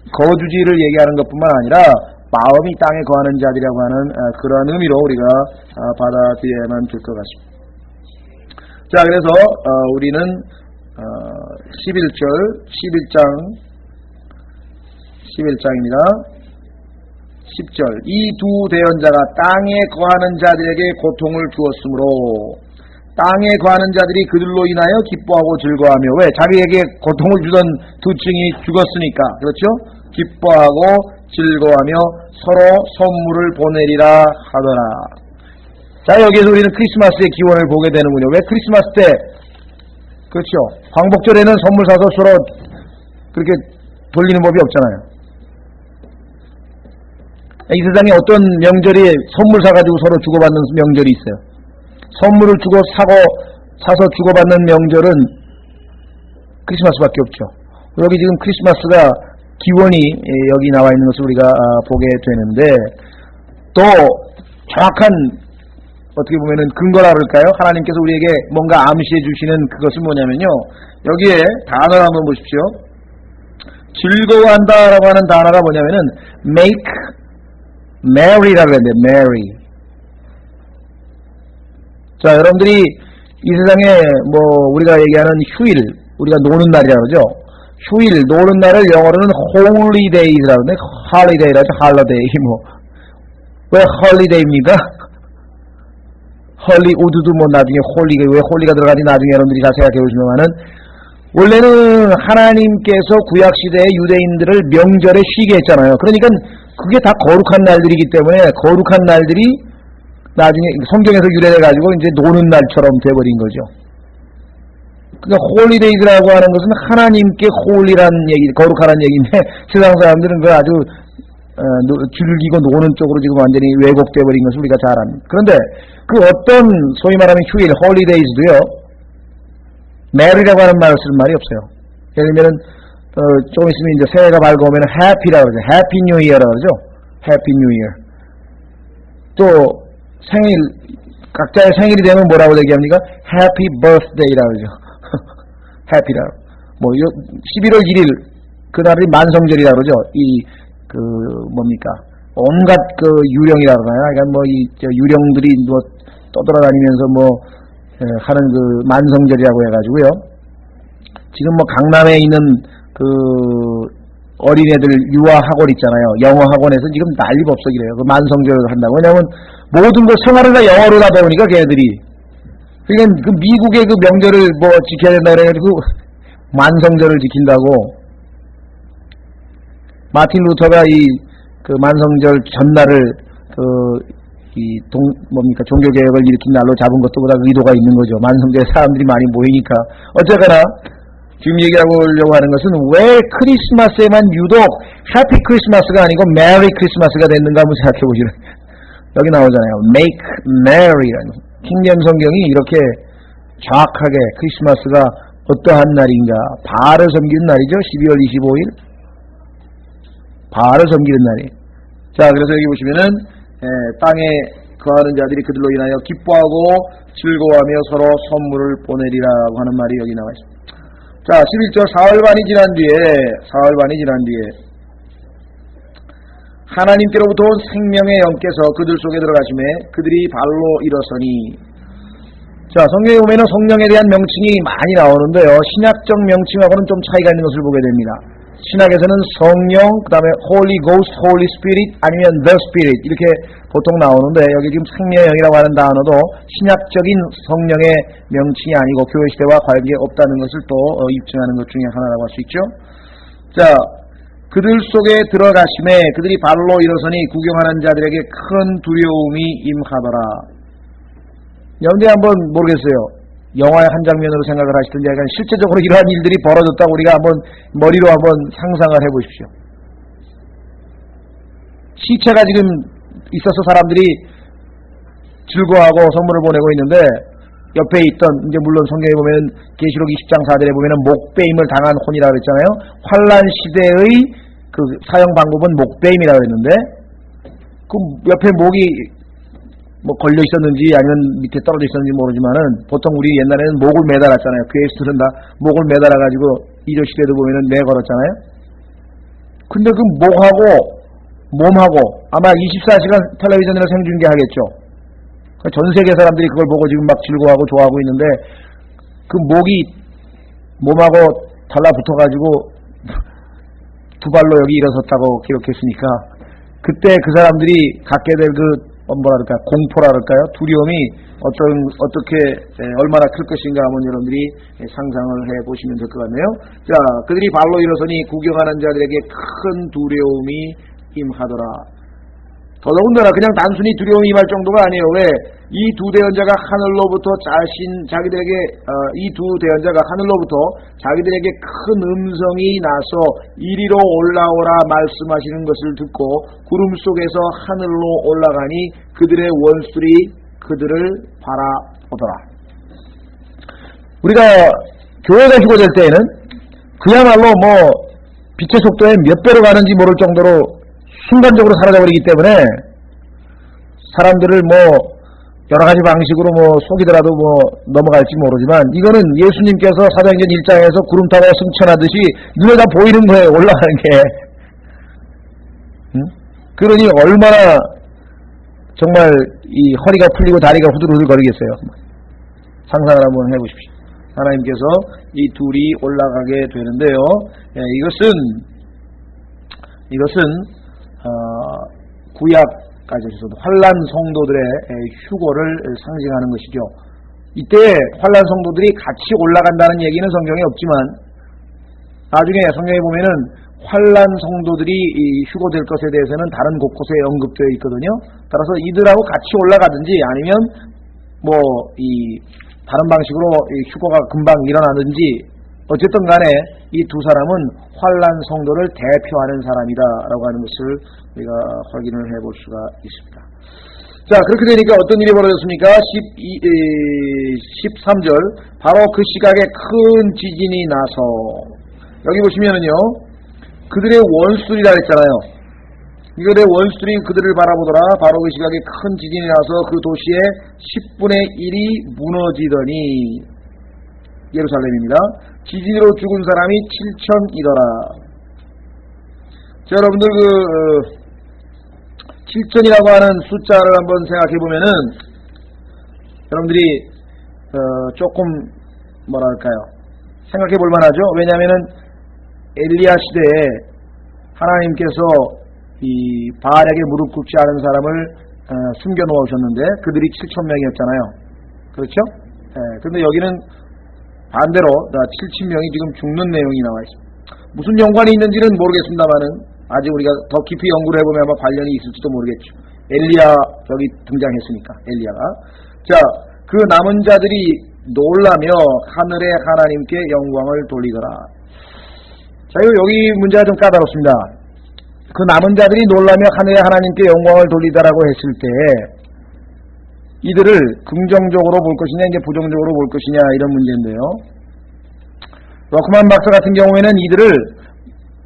Speaker 1: 거주지를 얘기하는 것뿐만 아니라 마음이 땅에 거하는 자들이라고 하는 그러한 의미로 우리가 받아들여야만 될 것 같습니다. 자, 그래서 우리는 11장입니다. 10절. 이 두 대언자가 땅에 거하는 자들에게 고통을 주었으므로 땅에 거하는 자들이 그들로 인하여 기뻐하고 즐거워하며, 왜? 자기에게 고통을 주던 두 층이 죽었으니까, 그렇죠? 기뻐하고 즐거워하며 서로 선물을 보내리라 하더라. 자, 여기에서 우리는 크리스마스의 기원을 보게 되는군요. 왜 크리스마스 때, 그렇죠? 광복절에는 선물 사서 서로 그렇게 돌리는 법이 없잖아요. 이 세상에 어떤 명절이 선물 사가지고 서로 주고받는 명절이 있어요. 선물을 사서 주고받는 명절은 크리스마스밖에 없죠. 여기 지금 크리스마스가 기원이 여기 나와 있는 것을 우리가 보게 되는데, 또 정확한 어떻게 보면은 근거라 그럴까요? 하나님께서 우리에게 뭔가 암시해 주시는 그것은 뭐냐면요, 여기에 단어를 한번 보십시오. 즐거워한다라고 하는 단어가 뭐냐면은 make merry라고 했는데, merry. 자, 여러분들이 이 세상에 우리가 얘기하는 휴일, 우리가 노는 날이라고 그러죠. 휴일, 노는 날을 영어로는 holiday라고 하는데, holiday라죠. holiday. 왜 holiday입니까? 헐리우드도 나중에 왜 홀리가 들어가지 나중에 여러분들이 잘 생각해 보시면은, 원래는 하나님께서 구약시대의 유대인들을 명절에 쉬게 했잖아요. 그러니까 그게 다 거룩한 날들이기 때문에 거룩한 날들이 나중에 성경에서 유래돼가지고 이제 노는 날처럼 돼버린 거죠. 그러니까 홀리데이즈라고 하는 것은 하나님께 홀리란 얘기, 거룩하란 얘기인데 세상 사람들은 그걸 아주 즐기고 노는 쪽으로 지금 완전히 왜곡돼버린 것을 우리가 잘 압니다. 그런데 그 어떤 소위 말하는 휴일, 홀리데이즈도요, 메리라고 하는 말을 쓸 말이 없어요. 예를 들면 조금 있으면 이제 새해가 밝아오면 해피라고 그러죠. 해피 뉴 이어라고 그러죠. 해피 뉴 이어. 또 생일, 각자의 생일이 되면 뭐라고 얘기합니까? 해피 버스데이라고 그러죠. 해피라고. 11월 1일 그날이 만성절이라고 그러죠. 온갖 유령이라고 하나요? 그러니까 유령들이 떠돌아다니면서 하는 만성절이라고 해가지고요. 지금 강남에 있는 어린애들 유아학원 있잖아요. 영어학원에서 지금 난리법석이래요. 만성절을 한다고. 왜냐면 모든 걸 생활을 다 영어로 다 배우니까 걔네들이. 그러니까 미국의 명절을 지켜야 된다 그래가지고 만성절을 지킨다고. 마틴 루터가 만성절 전날을 종교개혁을 일으킨 날로 잡은 것도 보다 의도가 있는 거죠. 만성절에 사람들이 많이 모이니까. 어쨌거나 지금 얘기하려고 하는 것은 왜 크리스마스에만 유독 해피 크리스마스가 아니고 메리 크리스마스가 됐는가 한번 생각해 보시는. 여기 나오잖아요. make merry라는. 킹제임스 성경이 이렇게 정확하게 크리스마스가 어떠한 날인가, 바알을 섬기는 날이죠. 12월 25일 바알을 섬기는 날이. 자, 그래서 여기 보시면은 땅에 거하는 자들이 그들로 인하여 기뻐하고 즐거워하며 서로 선물을 보내리라고 하는 말이 여기 나와 있습니다. 자, 11절 사흘반이 지난 뒤에 하나님께로부터 온 생명의 영께서 그들 속에 들어가심에 그들이 발로 일어서니. 자, 성경에 보면은 성령에 대한 명칭이 많이 나오는데요, 신약적 명칭하고는 좀 차이가 있는 것을 보게 됩니다. 신학에서는 성령, 그 다음에 Holy Ghost, Holy Spirit, 아니면 The Spirit 이렇게 보통 나오는데, 여기 지금 생명의 영이라고 하는 단어도 신약적인 성령의 명칭이 아니고 교회 시대와 관계없다는 것을 또 입증하는 것 중에 하나라고 할 수 있죠. 자, 그들 속에 들어가심에 그들이 발로 일어서니 구경하는 자들에게 큰 두려움이 임하더라. 여러분들이 한번 모르겠어요. 영화의 한 장면으로 생각을 하시든지, 약간 실제적으로 이러한 일들이 벌어졌다고 우리가 한번 머리로 한번 상상을 해보십시오. 시체가 지금 있어서 사람들이 즐거워하고 선물을 보내고 있는데 옆에 있던 이제 물론 성경에 보면 계시록 20장 4절에 보면은 목베임을 당한 혼이라 그랬잖아요. 환란 시대의 그 사형 방법은 목베임이라 그랬는데 그 옆에 목이 뭐 걸려 있었는지 아니면 밑에 떨어져 있었는지 모르지만은 보통 우리 옛날에는 목을 매달았잖아요. 괴수들은 다 목을 매달아 가지고 이조 시대도 보면은 매 걸었잖아요. 근데 그 목하고 몸하고 아마 24시간 텔레비전으로 생중계하겠죠. 전 세계 사람들이 그걸 보고 지금 막 즐거워하고 좋아하고 있는데 그 목이 몸하고 달라붙어가지고 두 발로 여기 일어섰다고 기록했으니까 그때 그 사람들이 갖게 될 그 뭐랄까 공포라 그럴까요? 두려움이 어떻게 얼마나 클 것인가 한번 여러분들이 상상을 해보시면 될 것 같네요. 자, 그들이 발로 일어서니 구경하는 자들에게 큰 두려움이 임하더라. 더더군다나 그냥 단순히 두려움이 임할 정도가 아니에요. 왜? 이 두 대언자가 하늘로부터 자기들에게 이 두 대언자가 하늘로부터 자기들에게 큰 음성이 나서 이리로 올라오라 말씀하시는 것을 듣고 구름 속에서 하늘로 올라가니 그들의 원수들이 그들을 바라보더라. 우리가 교회가 휴거될 때에는 그야말로 뭐 빛의 속도에 몇 배로 가는지 모를 정도로 순간적으로 사라져버리기 때문에 사람들을 뭐 여러 가지 방식으로 뭐 속이더라도 뭐 넘어갈지 모르지만 이거는 예수님께서 사도행전 1장에서 구름 타고 승천하듯이 눈에 다 보이는 거예요. 올라가는 게. 그러니 얼마나 정말 이 허리가 풀리고 다리가 후들후들 거리겠어요. 상상을 한번 해보십시오. 하나님께서 이 둘이 올라가게 되는데요. 이것은 구약까지 해서도 환란 성도들의 휴고를 상징하는 것이죠. 이때 환란 성도들이 같이 올라간다는 얘기는 성경에 없지만 나중에 성경에 보면은 환란 성도들이 휴고될 것에 대해서는 다른 곳곳에 언급되어 있거든요. 따라서 이들하고 같이 올라가든지 아니면 뭐 다른 방식으로 휴고가 금방 일어나든지 어쨌든 간에 이 두 사람은 환란 성도를 대표하는 사람이다라고 하는 것을 우리가 확인을 해볼 수가 있습니다. 자, 그렇게 되니까 어떤 일이 벌어졌습니까? 13절 바로 그 시각에 큰 지진이 나서 여기 보시면은요 그들의 원수들이라 했잖아요. 이들의 원수들이 그들을 바라보더라. 바로 그 시각에 큰 지진이 나서 그 도시의 10분의 1이 무너지더니 예루살렘입니다. 지진으로 죽은 사람이 7천이더라. 자, 여러분들 7천이라고 하는 숫자를 한번 생각해 보면은 여러분들이 조금 뭐랄까요? 생각해 볼 만하죠. 왜냐하면은 엘리야 시대에 하나님께서 이 바알에게 무릎 꿇지 않은 사람을 숨겨 놓으셨는데 그들이 7,000명이었잖아요. 그렇죠? 그런데 여기는 반대로 7,000명이 지금 죽는 내용이 나와 있습니다. 무슨 연관이 있는지는 모르겠습니다만은 아직 우리가 더 깊이 연구를 해보면 아마 관련이 있을지도 모르겠죠. 엘리야 여기 등장했으니까 엘리야가. 자, 그 남은 자들이 놀라며 하늘의 하나님께 영광을 돌리더라. 자, 여기 문제가 좀 까다롭습니다. 그 남은 자들이 놀라며 하늘의 하나님께 영광을 돌리더라고 했을 때 이들을 긍정적으로 볼 것이냐 이제 부정적으로 볼 것이냐 이런 문제인데요. 러크만 박사 같은 경우에는 이들을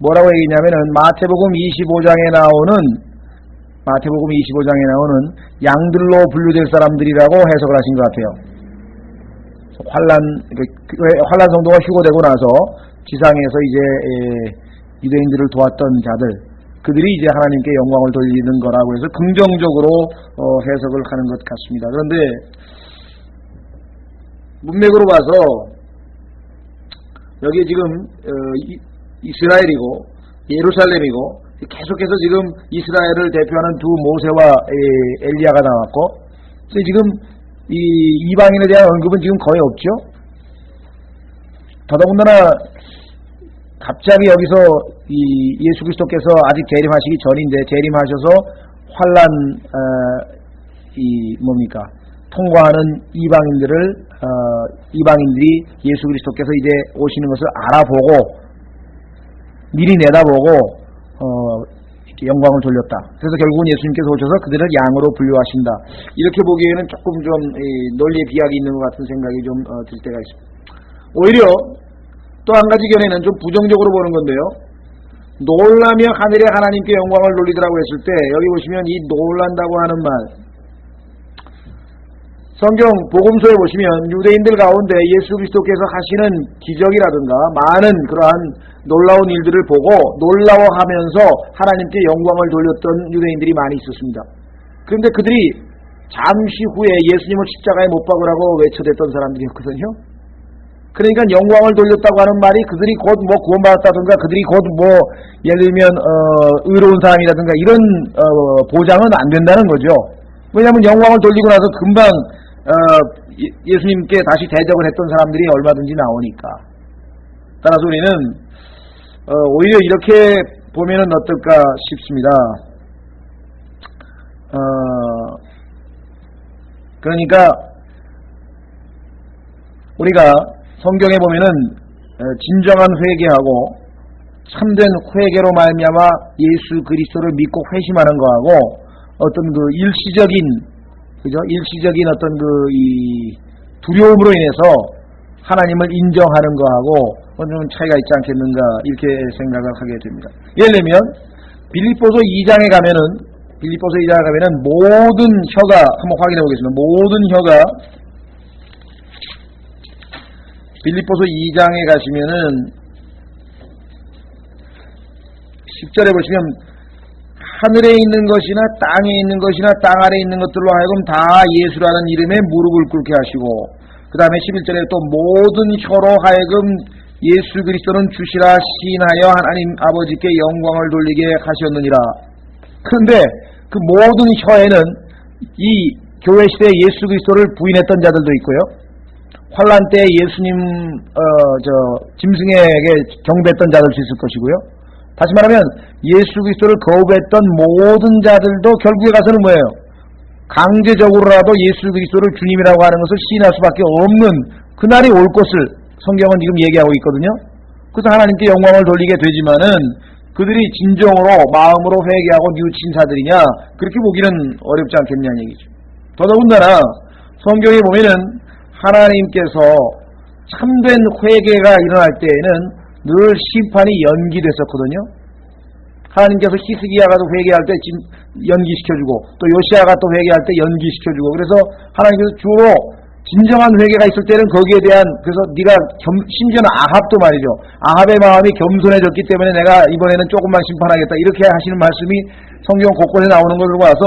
Speaker 1: 뭐라고 얘기했냐면은 마태복음 25장에 나오는 양들로 분류될 사람들이라고 해석을 하신 것 같아요. 환란 성도가 휴거되고 나서 지상에서 이제 유대인들을 도왔던 자들 그들이 이제 하나님께 영광을 돌리는 거라고 해서 긍정적으로 해석을 하는 것 같습니다. 그런데 문맥으로 봐서 여기 지금 이스라엘이고 예루살렘이고 계속해서 지금 이스라엘을 대표하는 두 모세와 엘리야가 나왔고 지금 이 이방인에 대한 언급은 지금 거의 없죠. 더더군다나 갑자기 여기서 이 예수 그리스도께서 아직 재림하시기 전인데 재림하셔서 환란 통과하는 이방인들이 예수 그리스도께서 이제 오시는 것을 알아보고 미리 내다보고 영광을 돌렸다. 그래서 결국은 예수님께서 오셔서 그들을 양으로 분류하신다. 이렇게 보기에는 조금 좀 논리의 비약이 있는 것 같은 생각이 좀 들 때가 있습니다. 오히려 또 한 가지 견해는 좀 부정적으로 보는 건데요. 놀라며 하늘의 하나님께 영광을 돌리더라고 했을 때 여기 보시면 이 놀란다고 하는 말, 성경 복음서에 보시면 유대인들 가운데 예수 그리스도께서 하시는 기적이라든가 많은 그러한 놀라운 일들을 보고 놀라워하면서 하나님께 영광을 돌렸던 유대인들이 많이 있었습니다. 그런데 그들이 잠시 후에 예수님을 십자가에 못 박으라고 외쳐댔던 사람들이었거든요. 그러니까 영광을 돌렸다고 하는 말이 그들이 곧 뭐 구원받았다든가 그들이 곧 뭐 예를 들면 의로운 사람이라든가 이런 보장은 안 된다는 거죠. 왜냐하면 영광을 돌리고 나서 금방 예수님께 다시 대적을 했던 사람들이 얼마든지 나오니까. 따라서 우리는 오히려 이렇게 보면은 어떨까 싶습니다. 그러니까 우리가 성경에 보면은 진정한 회개하고 참된 회개로 말미암아 예수 그리스도를 믿고 회심하는 거하고 어떤 그 일시적인 어떤 이 두려움으로 인해서 하나님을 인정하는 거하고 좀 차이가 있지 않겠는가 이렇게 생각을 하게 됩니다. 예를 들면 빌립보서 2장에 가면은 모든 혀가 한번 확인해 보겠습니다. 모든 혀가 빌립보서 2장에 가시면은 10절에 보시면 하늘에 있는 것이나 땅에 있는 것이나 땅 아래에 있는 것들로 하여금 다 예수라는 이름에 무릎을 꿇게 하시고 그 다음에 11절에 또 모든 혀로 하여금 예수 그리스도는 주시라 시인하여 하나님 아버지께 영광을 돌리게 하셨느니라. 그런데 그 모든 혀에는 이 교회 시대에 예수 그리스도를 부인했던 자들도 있고요. 환란 때 예수님 짐승에게 경배했던 자들도 있을 것이고요. 다시 말하면 예수 그리스도를 거부했던 모든 자들도 결국에 가서는 뭐예요? 강제적으로라도 예수 그리스도를 주님이라고 하는 것을 시인할 수밖에 없는 그날이 올 것을 성경은 지금 얘기하고 있거든요. 그래서 하나님께 영광을 돌리게 되지만은 그들이 진정으로 마음으로 회개하고 뉘우친 자들이냐 그렇게 보기는 어렵지 않겠냐는 얘기죠. 더더군다나 성경에 보면은 하나님께서 참된 회개가 일어날 때에는 늘 심판이 연기됐었거든요. 하나님께서 히스기야가 회개할 때 연기시켜주고 또 요시야가 또 회개할 때 연기시켜주고 그래서 하나님께서 주로 진정한 회개가 있을 때는 거기에 대한 그래서 네가 심지어는 아합도 말이죠. 아합의 마음이 겸손해졌기 때문에 내가 이번에는 조금만 심판하겠다 이렇게 하시는 말씀이 성경 곳곳에 나오는 것을 봐서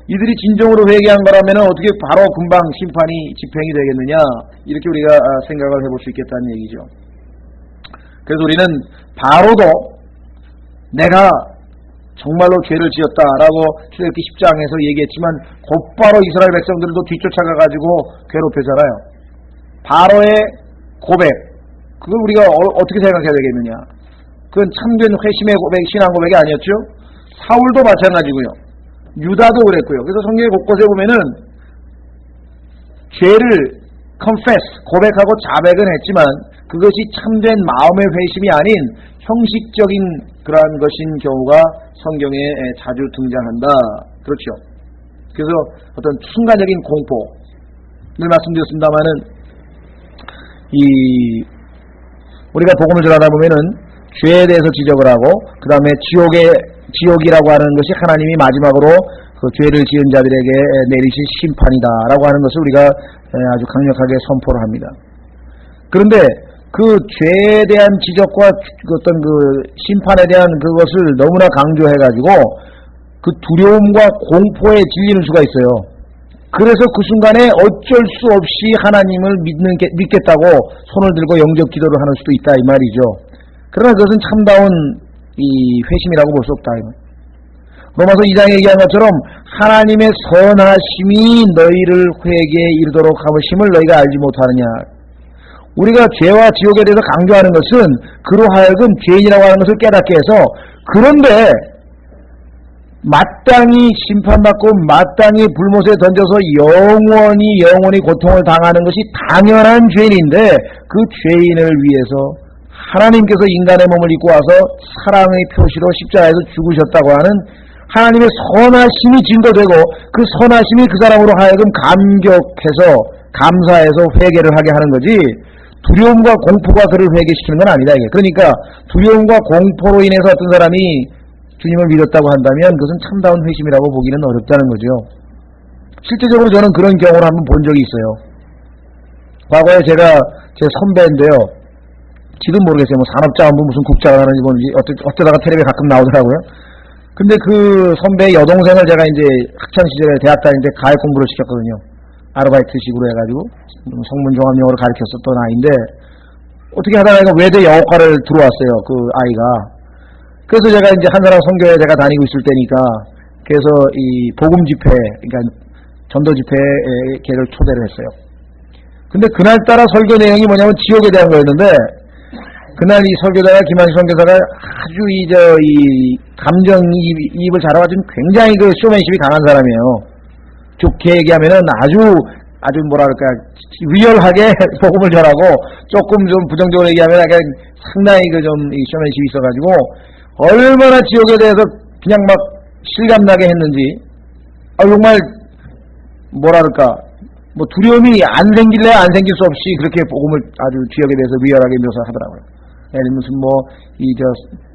Speaker 1: 이들이 진정으로 회개한 거라면 어떻게 바로 금방 심판이 집행이 되겠느냐 이렇게 우리가 생각을 해볼 수 있겠다는 얘기죠. 그래서 우리는 바로도 내가 정말로 죄를 지었다라고 출애굽기 10장에서 얘기했지만 곧바로 이스라엘 백성들도 뒤쫓아가가지고 괴롭혔잖아요. 바로의 고백, 그걸 우리가 어떻게 생각해야 되겠느냐? 그건 참된 회심의 고백, 신앙 고백이 아니었죠? 사울도 마찬가지고요. 유다도 그랬고요. 그래서 성경 곳곳에 보면은 죄를 confess, 고백하고 자백은 했지만 그것이 참된 마음의 회심이 아닌 형식적인 그러한 것인 경우가 성경에 자주 등장한다. 그렇죠. 그래서 어떤 순간적인 공포, 늘 말씀드렸습니다마는 우리가 복음을 전하다 보면은 죄에 대해서 지적을 하고 그 다음에 지옥이라고 하는 것이 하나님이 마지막으로 그 죄를 지은 자들에게 내리실 심판이다라고 하는 것을 우리가 아주 강력하게 선포를 합니다. 그런데 그 죄에 대한 지적과 어떤 그 심판에 대한 그것을 너무나 강조해가지고 그 두려움과 공포에 질리는 수가 있어요. 그래서 그 순간에 어쩔 수 없이 하나님을 믿겠다고 손을 들고 영적 기도를 하는 수도 있다 이 말이죠. 그러나 그것은 참다운 이 회심이라고 볼 수 없다 이 말. 로마서 2장에 얘기한 것처럼 하나님의 선하심이 너희를 회개에 이르도록 하심을 너희가 알지 못하느냐. 우리가 죄와 지옥에 대해서 강조하는 것은 그로 하여금 죄인이라고 하는 것을 깨닫게 해서 그런데 마땅히 심판받고 마땅히 불못에 던져서 영원히 고통을 당하는 것이 당연한 죄인인데 그 죄인을 위해서 하나님께서 인간의 몸을 입고 와서 사랑의 표시로 십자가에서 죽으셨다고 하는 하나님의 선하심이 증거되고 그 선하심이 그 사람으로 하여금 감격해서 감사해서 회개를 하게 하는 거지 두려움과 공포가 그를 회개시키는 건 아니다. 이게. 그러니까 두려움과 공포로 인해서 어떤 사람이 주님을 믿었다고 한다면 그것은 참다운 회심이라고 보기는 어렵다는 거죠. 실제적으로 저는 그런 경우를 한번 본 적이 있어요. 과거에 제가 제 선배인데요. 지금 모르겠어요. 뭐 산업자원부 무슨 국장을 하는지 뭔지 어쩌다가 텔레비에 가끔 나오더라고요. 근데 그 선배의 여동생을 제가 이제 학창시절에 대학 다닐 때 가해 공부를 시켰거든요. 아르바이트식으로 해가지고 성문 종합 영어를 가르쳤었던 아이인데 어떻게 하다가 외대 영어과를 들어왔어요. 그 아이가. 그래서 제가 이제 한 사람 선교회 제가 다니고 있을 때니까 그래서 이 복음 집회 그러니까 전도 집회에 걔를 초대를 했어요. 근데 그날따라 설교 내용이 뭐냐면 지옥에 대한 거였는데 그날 이 설교자가 김한식 선교사가 아주 이 감정이입을 잘해가지고 굉장히 그 쇼맨십이 강한 사람이에요. 좋게 얘기하면은 아주 뭐랄까 리얼하게 복음을 전하고 조금 좀 부정적으로 얘기하면 약간 상당히 그 좀 이 쇼맨십이 있어가지고 얼마나 지옥에 대해서 그냥 막 실감나게 했는지 정말 뭐랄까 뭐 두려움이 안 생길래 안 생길 수 없이 그렇게 복음을 아주 지역에 대해서 리얼하게 묘사하더라고요. 무슨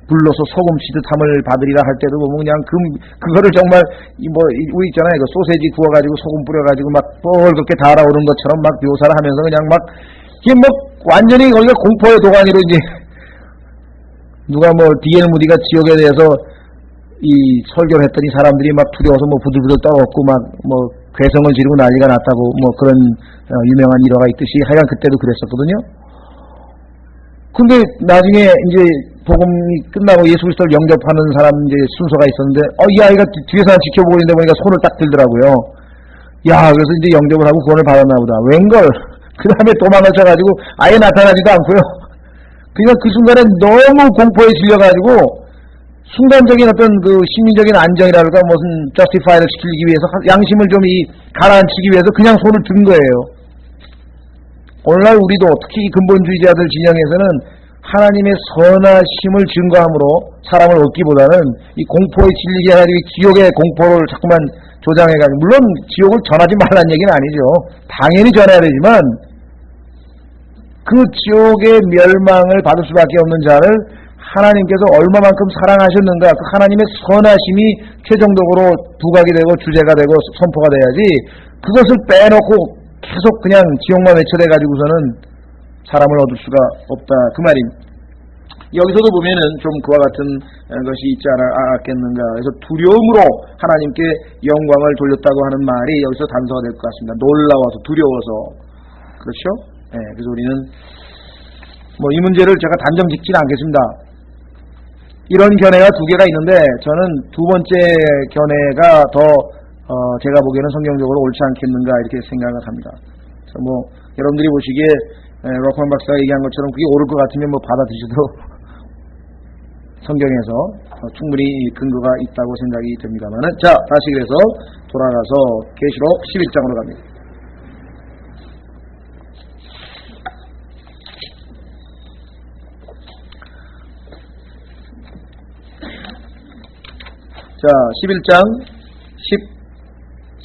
Speaker 1: 불로서 소금 치듯함을 받으리라 할 때도 보면 그냥 그거를 정말 우리 있잖아요. 그 소세지 구워가지고 소금 뿌려가지고 막 뻘겋게 달아오르는 것처럼 막 묘사를 하면서 그냥 막 이게 뭐 완전히 거기가 공포의 도가니로 이제 누가 D.L. 무디가 지역에 대해서 이 설교를 했더니 사람들이 막 두려워서 부들부들 떨었고 막 괴성을 지르고 난리가 났다고 그런 유명한 일화가 있듯이 하여간 그때도 그랬었거든요. 근데 나중에 이제 복음이 끝나고 예수 그리스도를 영접하는 사람 이제 순서가 있었는데 이 아이가 뒤에서 지켜보고 있는데 보니까 손을 딱 들더라고요. 야, 그래서 이제 영접을 하고 구원을 받았나 보다. 웬걸? 그 다음에 도망을 쳐가지고 아예 나타나지도 않고요. 그러니까 그 순간에 너무 공포에 질려가지고 순간적인 어떤 그 심리적인 안정이랄까 무슨 저스티파이를 시키기 위해서 양심을 좀 가라앉히기 위해서 그냥 손을 든 거예요. 오늘날 우리도 특히 근본주의자들 진영에서는 하나님의 선하심을 증거함으로 사람을 얻기보다는 이 공포에 질리게 해가지고 지옥의 공포를 자꾸만 조장해가지고 물론 지옥을 전하지 말라는 얘기는 아니죠. 당연히 전해야 되지만 그 지옥의 멸망을 받을 수밖에 없는 자를 하나님께서 얼마만큼 사랑하셨는가 그 하나님의 선하심이 최종적으로 부각이 되고 주제가 되고 선포가 돼야지 그것을 빼놓고 계속 그냥 지옥만 외쳐대가지고서는 사람을 얻을 수가 없다 그 말입니다. 여기서도 보면은 좀 그와 같은 것이 있지 않았겠는가. 그래서 두려움으로 하나님께 영광을 돌렸다고 하는 말이 여기서 단서가 될 것 같습니다. 놀라워서 두려워서. 그렇죠? 네, 그래서 우리는 이 문제를 제가 단정 짓지는 않겠습니다. 이런 견해가 두 개가 있는데 저는 두 번째 견해가 더 제가 보기에는 성경적으로 옳지 않겠는가 이렇게 생각을 합니다. 그래서 여러분들이 보시기에 록만 박사가 얘기한 것처럼 그게 옳을 것 같으면 받아들이셔도 성경에서 충분히 근거가 있다고 생각이 됩니다만은 자 다시 그래서 돌아가서 계시록 11장으로 갑니다. 자 11장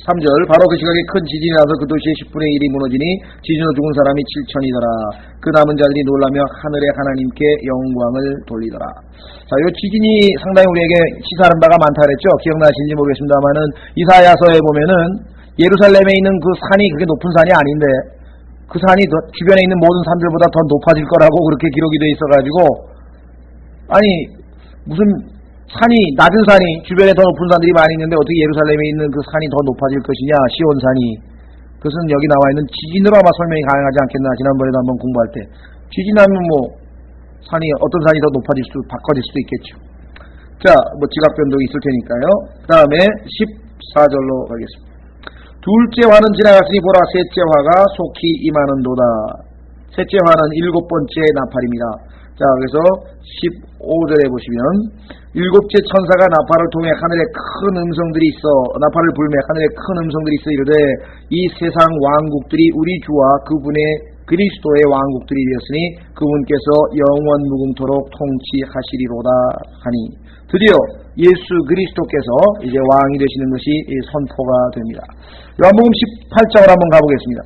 Speaker 1: 13절 바로 그 시각에 큰 지진이 나서 그 도시의 10분의 1이 무너지니 지진으로 죽은 사람이 7천이더라. 그 남은 자들이 놀라며 하늘의 하나님께 영광을 돌리더라. 자, 이 지진이 상당히 우리에게 시사하는 바가 많다 그랬죠. 기억나시는지 모르겠습니다만은 이사야서에 보면은 예루살렘에 있는 그 산이 그게 높은 산이 아닌데 그 산이 주변에 있는 모든 산들보다 더 높아질 거라고 그렇게 기록이 돼 있어가지고 아니 무슨 산이 낮은 산이 주변에 더 높은 산들이 많이 있는데 어떻게 예루살렘에 있는 그 산이 더 높아질 것이냐 시온산이 그것은 여기 나와 있는 지진으로 아마 설명이 가능하지 않겠나. 지난번에도 한번 공부할 때 지진하면 산이 어떤 산이 더 높아질 수도 바꿔질 수도 있겠죠. 자, 지각 변동이 있을 테니까요. 그 다음에 14절로 가겠습니다. 둘째 화는 지나갔으니 보라 셋째 화가 속히 임하는도다. 셋째 화는 7번째 나팔입니다. 자, 그래서 15절에 보시면 일곱째 천사가 나팔을 통해 하늘에 큰 음성들이 있어 나팔을 불매 하늘에 큰 음성들이 있어 이르되 이 세상 왕국들이 우리 주와 그분의 그리스도의 왕국들이 되었으니 그분께서 영원 무궁토록 통치하시리로다 하니, 드디어 예수 그리스도께서 이제 왕이 되시는 것이 선포가 됩니다. 요한복음 18장으로 한번 가보겠습니다.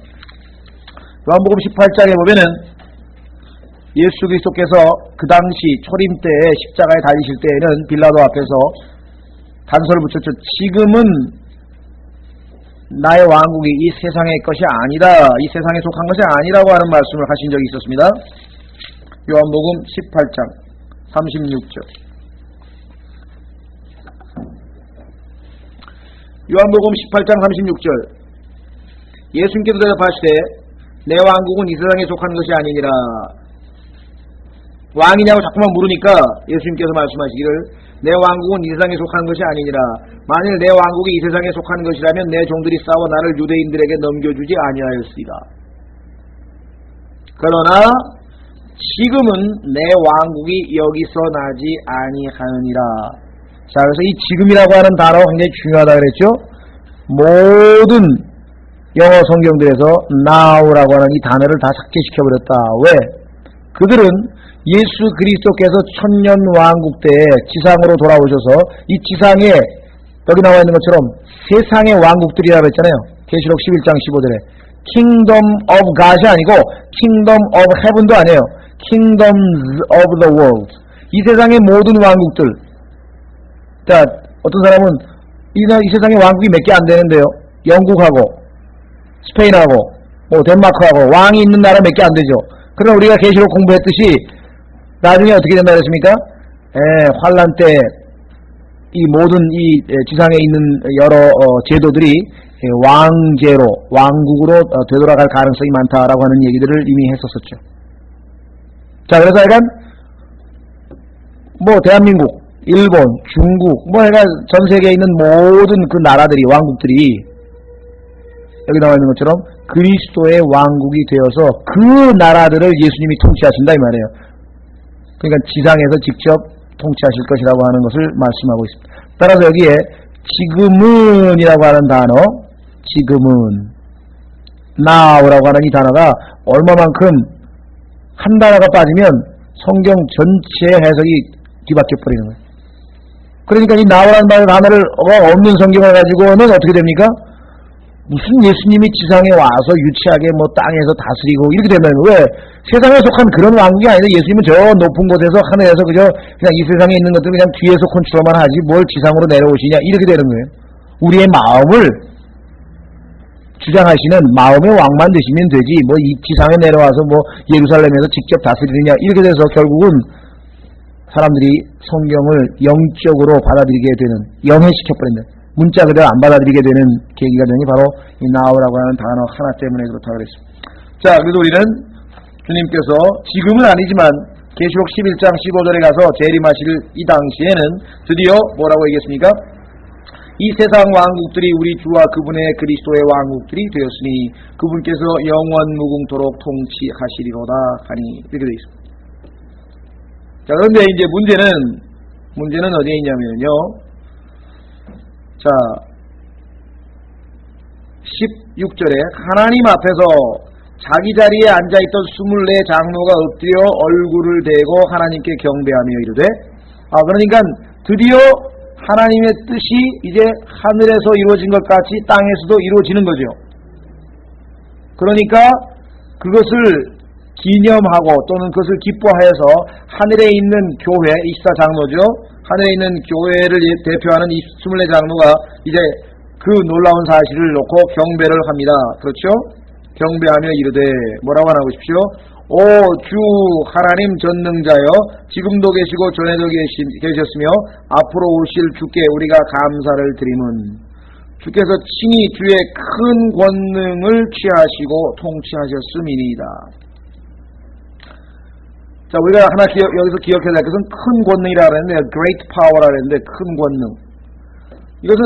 Speaker 1: 요한복음 18장에 보면은 예수 그리스도께서 그 당시 초림 때에 십자가에 달리실 때에는 빌라도 앞에서 단서를 붙였죠. 지금은 나의 왕국이 이 세상의 것이 아니다, 이 세상에 속한 것이 아니라고 하는 말씀을 하신 적이 있었습니다. 요한복음 18장 36절. 요한복음 18장 36절. 예수님께서 대답하시되 내 왕국은 이 세상에 속한 것이 아니니라. 왕이냐고 자꾸만 물으니까 예수님께서 말씀하시기를 내 왕국은 이 세상에 속한 것이 아니니라. 만일 내 왕국이 이 세상에 속한 것이라면 내 종들이 싸워 나를 유대인들에게 넘겨주지 아니하였으리라. 그러나 지금은 내 왕국이 여기서 나지 아니하느니라. 자, 그래서 이 지금이라고 하는 단어가 굉장히 중요하다 그랬죠. 모든 영어 성경들에서 now라고 하는 이 단어를 다 삭제시켜버렸다. 왜? 그들은 예수 그리스도께서 천년 왕국 때에 지상으로 돌아오셔서 이 지상에 여기 나와 있는 것처럼 세상의 왕국들이라고 했잖아요. 계시록 11장 15절에 Kingdom of God이 아니고 Kingdom of Heaven도 아니에요. Kingdoms of the world. 이 세상의 모든 왕국들. 자, 어떤 사람은 이 세상에 왕국이 몇 개 안 되는데요. 영국하고 스페인하고 덴마크하고 왕이 있는 나라 몇 개 안 되죠. 그러나 우리가 계시록 공부했듯이 나중에 어떻게 된다 그랬습니까? 환란 때 이 모든 이 지상에 있는 여러 제도들이 왕제로 왕국으로 되돌아갈 가능성이 많다라고 하는 얘기들을 이미 했었었죠. 자, 그래서 약간 대한민국, 일본, 중국, 전 세계에 있는 모든 그 나라들이 왕국들이 여기 나와 있는 것처럼 그리스도의 왕국이 되어서 그 나라들을 예수님이 통치하신다 이 말이에요. 그러니까 지상에서 직접 통치하실 것이라고 하는 것을 말씀하고 있습니다. 따라서 여기에 지금은이라고 하는 단어, 지금은 now라고 하는 이 단어가 얼마만큼 한 단어가 빠지면 성경 전체의 해석이 뒤바뀌어 버리는 거예요. 그러니까 이 now라는 단어를 없는 성경을 가지고는 어떻게 됩니까? 무슨 예수님이 지상에 와서 유치하게 땅에서 다스리고 이렇게 되면 왜 세상에 속한 그런 왕국이 아닌데 예수님은 저 높은 곳에서 하늘에서 그냥 이 세상에 있는 것들 그냥 뒤에서 컨트롤만 하지 뭘 지상으로 내려오시냐 이렇게 되는 거예요. 우리의 마음을 주장하시는 마음의 왕만 되시면 되지 이 지상에 내려와서 예루살렘에서 직접 다스리느냐 이렇게 돼서 결국은 사람들이 성경을 영적으로 받아들이게 되는 영해시켜버린다. 문자 그대로 안 받아들이게 되는 계기가 되는 게 바로 이 now라고 하는 단어 하나 때문에 그렇다고 그랬습니다. 자, 그래서 우리는 주님께서 지금은 아니지만 계시록 11장 15절에 가서 재림하실 이 당시에는 드디어 뭐라고 얘기했습니까? 이 세상 왕국들이 우리 주와 그분의 그리스도의 왕국들이 되었으니 그분께서 영원 무궁토록 통치하시리로다 하니 이렇게 되어 있습니다. 자, 그런데 이제 문제는 어디에 있냐면요. 자, 16절에 하나님 앞에서 자기 자리에 앉아있던 24 장로가 엎드려 얼굴을 대고 하나님께 경배하며 이르되 그러니까 드디어 하나님의 뜻이 이제 하늘에서 이루어진 것 같이 땅에서도 이루어지는 거죠. 그러니까 그것을 기념하고 또는 그것을 기뻐하여서 하늘에 있는 교회 24 장로죠. 하늘에 있는 교회를 대표하는 이 24장로가 이제 그 놀라운 사실을 놓고 경배를 합니다. 그렇죠? 경배하며 이르되 뭐라고 하나 보십시오. 오 주 하나님 전능자여 지금도 계시고 전에도 계셨으며 앞으로 오실 주께 우리가 감사를 드림은 주께서 친히 주의 큰 권능을 취하시고 통치하셨음이니이다. 자, 우리가 하나 여기서 기억해야 될 것은 큰 권능이라고 했는데, great power라고 했는데, 큰 권능. 이것은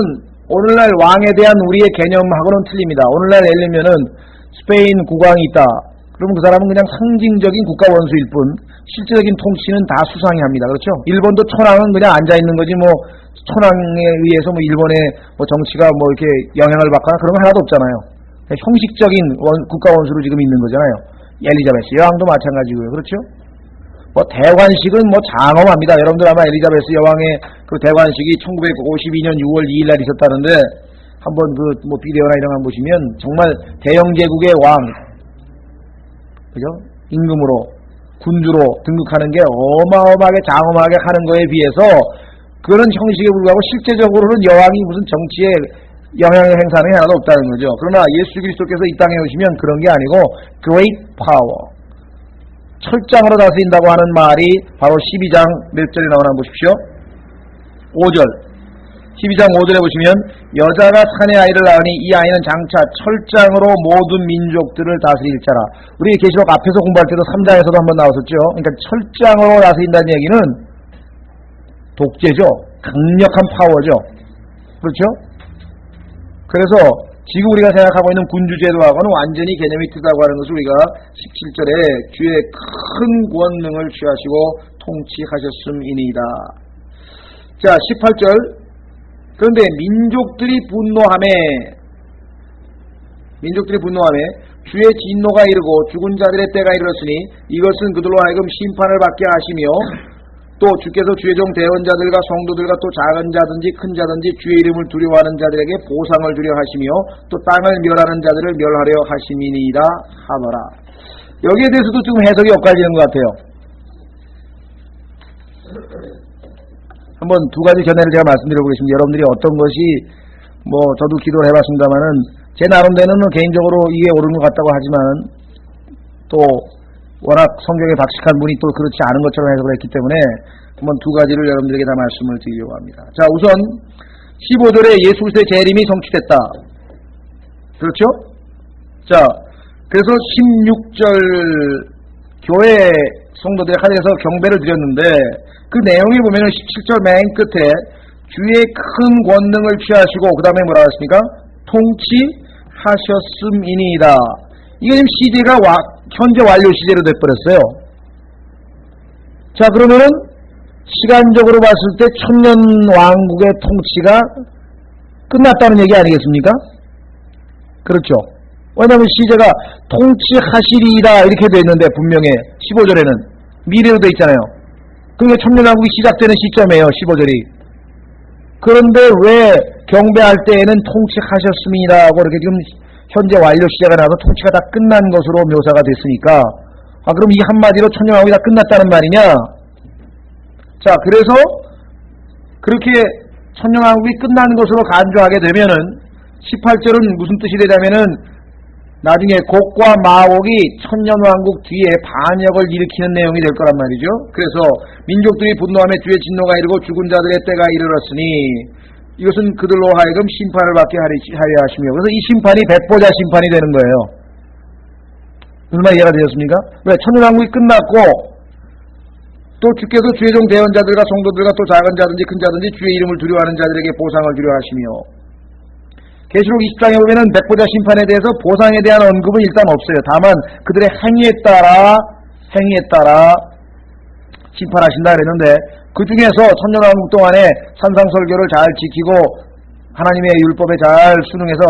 Speaker 1: 오늘날 왕에 대한 우리의 개념하고는 틀립니다. 오늘날 예를 들면은 스페인 국왕이 있다. 그러면 그 사람은 그냥 상징적인 국가 원수일 뿐, 실제적인 통치는 다 수상히 합니다. 그렇죠? 일본도 천황은 그냥 앉아있는 거지, 천황에 의해서 일본의 정치가 이렇게 영향을 받거나 그런 건 하나도 없잖아요. 형식적인 국가 원수로 지금 있는 거잖아요. 엘리자베스 여왕도 마찬가지고요. 그렇죠? 뭐 대관식은 뭐 장엄합니다. 여러분들 아마 엘리자베스 여왕의 그 대관식이 1952년 6월 2일 날 있었다는데 한번 그 뭐 비디오나 이런 거 보시면 정말 대영 제국의 왕, 그죠? 임금으로 군주로 등극하는 게 어마어마하게 장엄하게 하는 거에 비해서 그런 형식에 불구하고 실제적으로는 여왕이 무슨 정치에 영향을 행사하는 게 하나도 없다는 거죠. 그러나 예수 그리스도께서 이 땅에 오시면 그런 게 아니고 great power, 철장으로 다스린다고 하는 말이 바로 12장 몇 절에 나오나 보십시오. 5절. 12장 5절에 보시면 여자가 사내 아이를 낳으니 이 아이는 장차 철장으로 모든 민족들을 다스릴 자라. 우리 계시록 앞에서 공부할 때도 3장에서도 한번 나왔었죠. 그러니까 철장으로 다스린다는 얘기는 독재죠. 강력한 파워죠. 그렇죠? 그래서 지금 우리가 생각하고 있는 군주제도하고는 완전히 개념이 틀리다고 하는 것을 우리가 17절에 주의 큰 권능을 취하시고 통치하셨음이니이다. 자, 18절. 그런데 민족들이 분노하매 주의 진노가 이르고 죽은 자들의 때가 이르렀으니 이것은 그들로 하여금 심판을 받게 하시며 또 주께서 주의 종 대언자들과 성도들과 또 작은 자든지 큰 자든지 주의 이름을 두려워하는 자들에게 보상을 주려 하시며 또 땅을 멸하는 자들을 멸하려 하심이니이다 하노라. 여기에 대해서도 지금 해석이 엇갈리는 것 같아요. 한번 두 가지 견해를 제가 말씀드려보겠습니다. 여러분들이 어떤 것이 뭐 저도 기도를 해봤습니다만은 제 나름대로는 개인적으로 이게 옳은 것 같다고 하지만은 또 워낙 성경에 박식한 분이 또 그렇지 않은 것처럼 해석을 했기 때문에 한번 두 가지를 여러분들에게 다 말씀을 드리려고 합니다. 자, 우선 15절에 예수 그리스도의 재림이 성취됐다. 그렇죠? 자, 그래서 16절 교회 성도들의 하늘에서 경배를 드렸는데 그 내용을 보면 17절 맨 끝에 주의 큰 권능을 취하시고 그 다음에 뭐라 했습니까? 통치하셨음이니이다. 이게 지금 시제가 현재 완료 시제로 돼버렸어요. 자, 그러면은 시간적으로 봤을 때 천년 왕국의 통치가 끝났다는 얘기 아니겠습니까? 그렇죠. 왜냐하면 시제가 통치하시리이다 이렇게 돼 있는데 분명히 15절에는 미래로 돼 있잖아요. 그러니까 천년 왕국이 시작되는 시점이에요. 15절이. 그런데 왜 경배할 때에는 통치하셨음이라고 이렇게 지금 현재 완료 시제가 나서 통치가 다 끝난 것으로 묘사가 됐으니까 그럼 이 한마디로 천년 왕국이 다 끝났다는 말이냐? 자, 그래서 그렇게 천년 왕국이 끝난 것으로 간주하게 되면은 18절은 무슨 뜻이 되냐면은 나중에 곡과 마곡이 천년왕국 뒤에 반역을 일으키는 내용이 될 거란 말이죠. 그래서 민족들이 분노하며 주의 진노가 이르고 죽은 자들의 때가 이르렀으니 이것은 그들로 하여금 심판을 받게 하려 하시며 그래서 이 심판이 백보자 심판이 되는 거예요. 무슨 말 이해가 되셨습니까? 왜? 천년왕국이 끝났고 또 주께서 주의 종 대언자들과 성도들과 또 작은 자든지 큰 자든지 주의 이름을 두려워하는 자들에게 보상을 주려 하시며 계시록 20장에 보면은 백보자 심판에 대해서 보상에 대한 언급은 일단 없어요. 다만 그들의 행위에 따라 심판하신다 그랬는데 그 중에서 천년왕국 동안에 산상설교를 잘 지키고 하나님의 율법에 잘 순응해서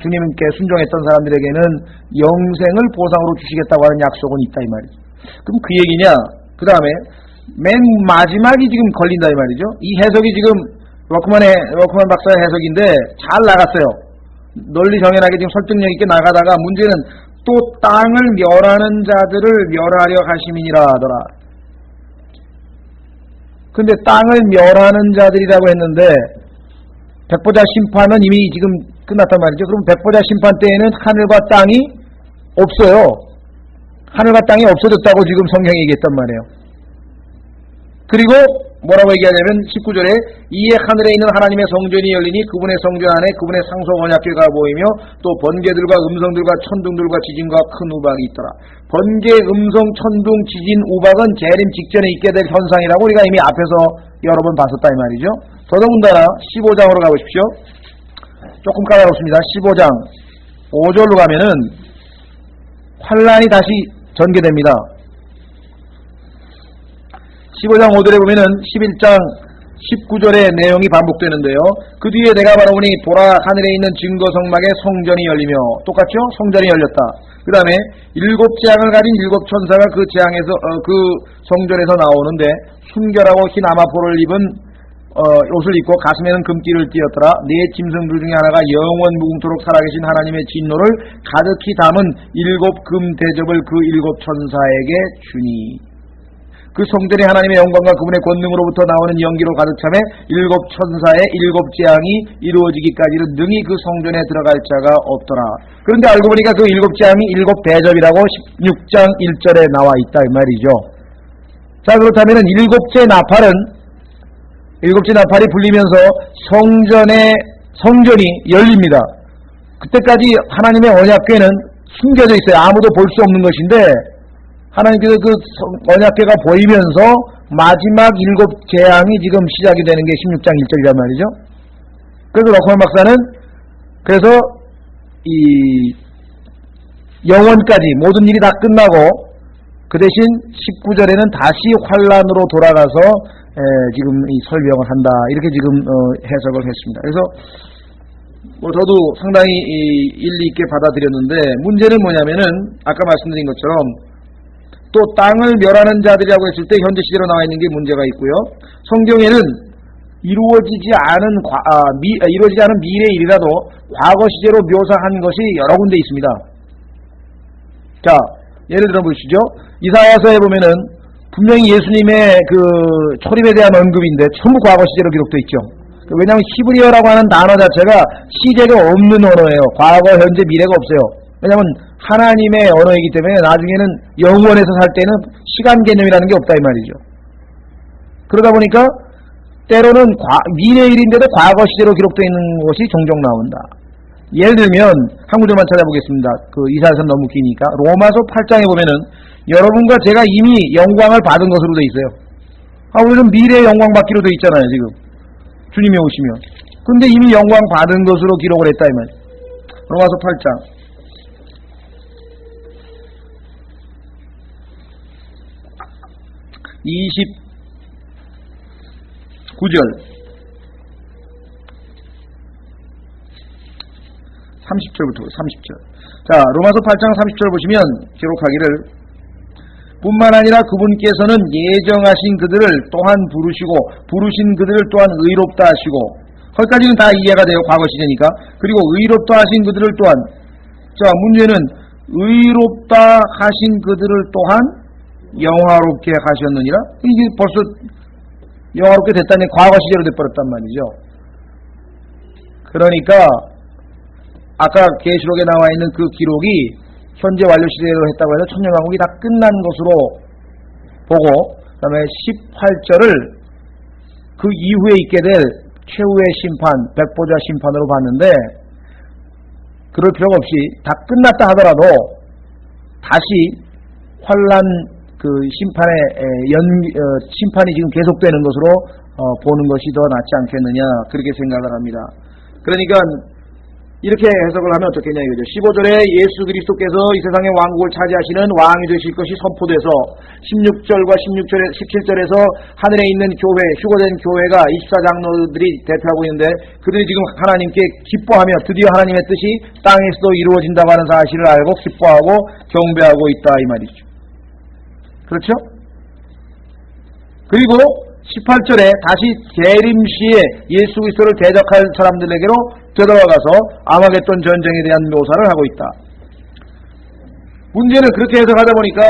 Speaker 1: 주님께 순종했던 사람들에게는 영생을 보상으로 주시겠다고 하는 약속은 있다 이 말이죠. 그럼 그 얘기냐? 그 다음에 맨 마지막이 지금 걸린다 이 말이죠. 이 해석이 지금 워크만 박사의 해석인데 잘 나갔어요. 널리 정연하게 지금 설득력 있게 나가다가 문제는 또 땅을 멸하는 자들을 멸하려 하심이니라 하더라. 근데 땅을 멸하는 자들이라고 했는데 백보자 심판은 이미 지금 끝났단 말이죠. 그럼 백보자 심판 때에는 하늘과 땅이 없어요. 하늘과 땅이 없어졌다고 지금 성경이 얘기했단 말이에요. 그리고 뭐라고 얘기하냐면 19절에 이에 하늘에 있는 하나님의 성전이 열리니 그분의 성전 안에 그분의 상속 언약궤가 보이며 또 번개들과 음성들과 천둥들과 지진과 큰 우박이 있더라. 번개, 음성, 천둥, 지진, 우박은 재림 직전에 있게 될 현상이라고 우리가 이미 앞에서 여러 번 봤었다 이 말이죠. 더더군다나 15장으로 가보십시오. 조금 까다롭습니다. 15장 5절로 가면은 환란이 다시 전개됩니다. 15장 5절에 보면은 11장 19절의 내용이 반복되는데요. 그 뒤에 내가 바라보니 보라 하늘에 있는 증거 성막에 성전이 열리며, 똑같죠? 성전이 열렸다. 그 다음에 7재앙을 가진 7천사가 그 재앙에서 그 성전에서 나오는데, 순결하고 흰 아마포를 입은 옷을 입고 가슴에는 금띠를 띠었더라. 네 짐승들 중에 하나가 영원 무궁토록 살아계신 하나님의 진노를 가득히 담은 7금 대접을 그 7천사에게 주니, 그 성전에 하나님의 영광과 그분의 권능으로부터 나오는 연기로 가득 차매 7천사의 7재앙이 이루어지기까지는 능히 그 성전에 들어갈 자가 없더라. 그런데 알고 보니까 그 7재앙이 7대접이라고 16장 1절에 나와 있다 이 말이죠. 자, 그렇다면 7째 나팔이 불리면서 성전이 열립니다. 그때까지 하나님의 언약궤는 숨겨져 있어요. 아무도 볼 수 없는 것인데, 하나님께서 그 언약궤가 보이면서 마지막 7재앙이 지금 시작이 되는 게 16장 1절이란 말이죠. 그래서 러커먼 박사는 그래서 이 영원까지 모든 일이 다 끝나고 그 대신 19절에는 다시 환란으로 돌아가서 지금 이 설명을 한다, 이렇게 지금 해석을 했습니다. 그래서 저도 상당히 일리 있게 받아들였는데, 문제는 뭐냐면은 아까 말씀드린 것처럼 또 땅을 멸하는 자들이라고 했을 때 현재 시대로 나와 있는 게 문제가 있고요. 성경에는 이루어지지 않은 미래 일이라도 과거 시제로 묘사한 것이 여러 군데 있습니다. 자, 예를 들어 보시죠. 이사야서에 보면은 분명히 예수님의 그 초림에 대한 언급인데 전부 과거 시제로 기록되어 있죠. 왜냐하면 히브리어라고 하는 단어 자체가 시제가 없는 언어예요. 과거, 현재, 미래가 없어요. 왜냐하면 하나님의 언어이기 때문에 나중에는 영원에서 살 때는 시간 개념이라는 게 없다 이 말이죠. 그러다 보니까 때로는 미래 일인데도 과거 시제로 기록되어 있는 것이 종종 나온다. 예를 들면 한 구절만 찾아보겠습니다. 그 이사야서는 너무 기니까 로마서 8장에 보면은 여러분과 제가 이미 영광을 받은 것으로 되어 있어요. 우리는 미래의 영광 받기로 되어 있잖아요 지금 주님이 오시면. 그런데 이미 영광 받은 것으로 기록을 했다 이 말이에요. 로마서 8장 29절 30절부터 30절. 자, 로마서 8장 30절 보시면 기록하기를, 뿐만 아니라 그분께서는 예정하신 그들을 또한 부르신 그들을 또한 의롭다 하시고, 거기까지는 다 이해가 돼요. 과거 시제니까. 그리고 의롭다 하신 그들을 또한, 자, 문제는 의롭다 하신 그들을 또한 영화롭게 하셨느니라. 이게 벌써 영화롭게 됐다니 과거 시제로 돼버렸단 말이죠. 그러니까 아까 계시록에 나와 있는 그 기록이 현재 완료 시대로 했다고 해서 천년왕국이 다 끝난 것으로 보고, 그 다음에 18절을 그 이후에 있게 될 최후의 심판, 백보자 심판으로 봤는데, 그럴 필요가 없이 다 끝났다 하더라도 다시 환란 그 심판이 지금 계속되는 것으로 보는 것이 더 낫지 않겠느냐, 그렇게 생각을 합니다. 그러니까 이렇게 해석을 하면 어떻겠냐 이거죠. 15절에 예수 그리스도께서 이 세상의 왕국을 차지하시는 왕이 되실 것이 선포돼서 16절과 17절에서 하늘에 있는 교회, 휴거된 교회가 24장로들이 대표하고 있는데, 그들이 지금 하나님께 기뻐하며 드디어 하나님의 뜻이 땅에서도 이루어진다고 하는 사실을 알고 기뻐하고 경배하고 있다 이 말이죠. 그렇죠? 그리고 18절에 다시 재림시에 예수 그리스도를 대적할 사람들에게로 되돌아가서 아마겟돈 전쟁에 대한 묘사를 하고 있다. 문제는 그렇게 해석하다 보니까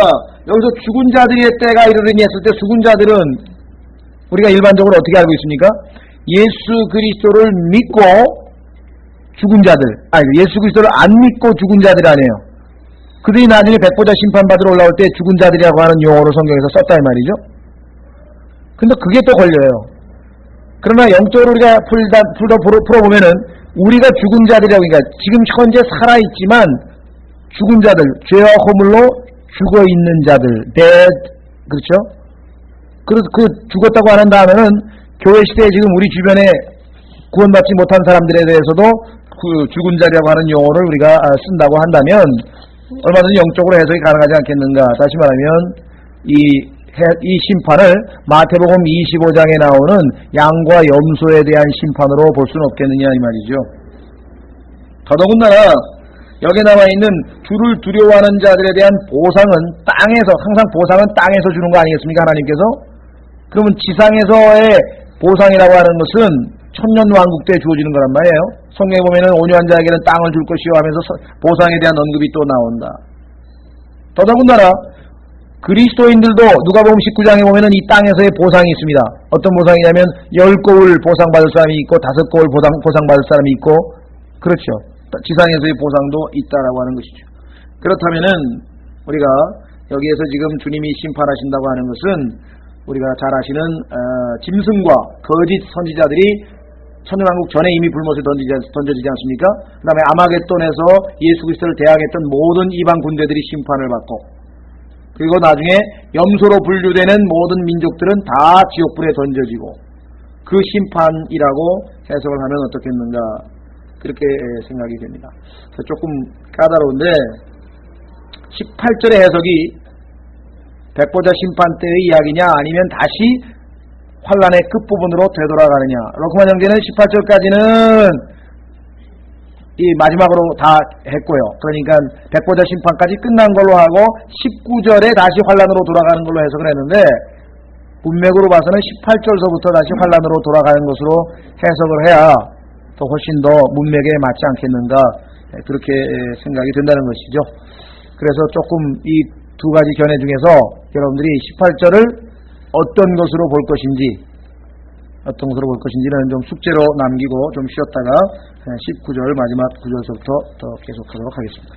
Speaker 1: 여기서 죽은 자들의 때가 이르르니 했을 때 죽은 자들은 우리가 일반적으로 어떻게 알고 있습니까? 예수 그리스도를 믿고 죽은 자들, 예수 그리스도를 안 믿고 죽은 자들 아니에요. 그들이 나중에 백보자 심판받으러 올라올 때 죽은 자들이라고 하는 용어로 성경에서 썼다 이 말이죠. 근데 그게 또 걸려요. 그러나 영적으로 우리가 풀어보면은 우리가 죽은 자들이라고, 그러니까 지금 현재 살아있지만 죽은 자들, 죄와 허물로 죽어있는 자들, dead, 그렇죠? 그 죽었다고 하는 다음에는 교회 시대에 지금 우리 주변에 구원받지 못한 사람들에 대해서도 그 죽은 자라고 하는 용어를 우리가 쓴다고 한다면 얼마든지 영적으로 해석이 가능하지 않겠는가. 다시 말하면 이 이 심판을 마태복음 25장에 나오는 양과 염소에 대한 심판으로 볼 수는 없겠느냐 이 말이죠. 더더군다나 여기에 남아있는 주를 두려워하는 자들에 대한 보상은 땅에서, 항상 보상은 땅에서 주는 거 아니겠습니까 하나님께서? 그러면 지상에서의 보상이라고 하는 것은 천년왕국 때 주어지는 거란 말이에요. 성경에 보면은 온유한 자에게는 땅을 줄 것이요 하면서 보상에 대한 언급이 또 나온다. 더더군다나 그리스도인들도 누가복음 19장에 보면은 이 땅에서의 보상이 있습니다. 어떤 보상이냐면 10거울 보상받을 사람이 있고 5거울 보상받을 사람이 있고, 그렇죠. 지상에서의 보상도 있다라고 하는 것이죠. 그렇다면은 우리가 여기에서 지금 주님이 심판하신다고 하는 것은 우리가 잘 아시는 짐승과 거짓 선지자들이 천년왕국 전에 이미 불못에 던져지지 않습니까? 그 다음에 아마겟돈에서 예수 그리스도를 대항했던 모든 이방 군대들이 심판을 받고, 그리고 나중에 염소로 분류되는 모든 민족들은 다 지옥불에 던져지고, 그 심판이라고 해석을 하면 어떻겠는가, 그렇게 생각이 됩니다. 그래서 조금 까다로운데 18절의 해석이 백보자 심판 때의 이야기냐 아니면 다시 환란의 끝부분으로 되돌아가느냐. 로크만 형제는 18절까지는 이 마지막으로 다 했고요. 그러니까 백보자 심판까지 끝난 걸로 하고 19절에 다시 환란으로 돌아가는 걸로 해석을 했는데, 문맥으로 봐서는 18절서부터 다시 환란으로 돌아가는 것으로 해석을 해야 또 훨씬 더 문맥에 맞지 않겠는가, 그렇게 생각이 된다는 것이죠. 그래서 조금 이 두 가지 견해 중에서 여러분들이 18절을 어떤 것으로 볼 것인지는 좀 숙제로 남기고 좀 쉬었다가 19절 마지막 구절서부터 더 계속하도록 하겠습니다.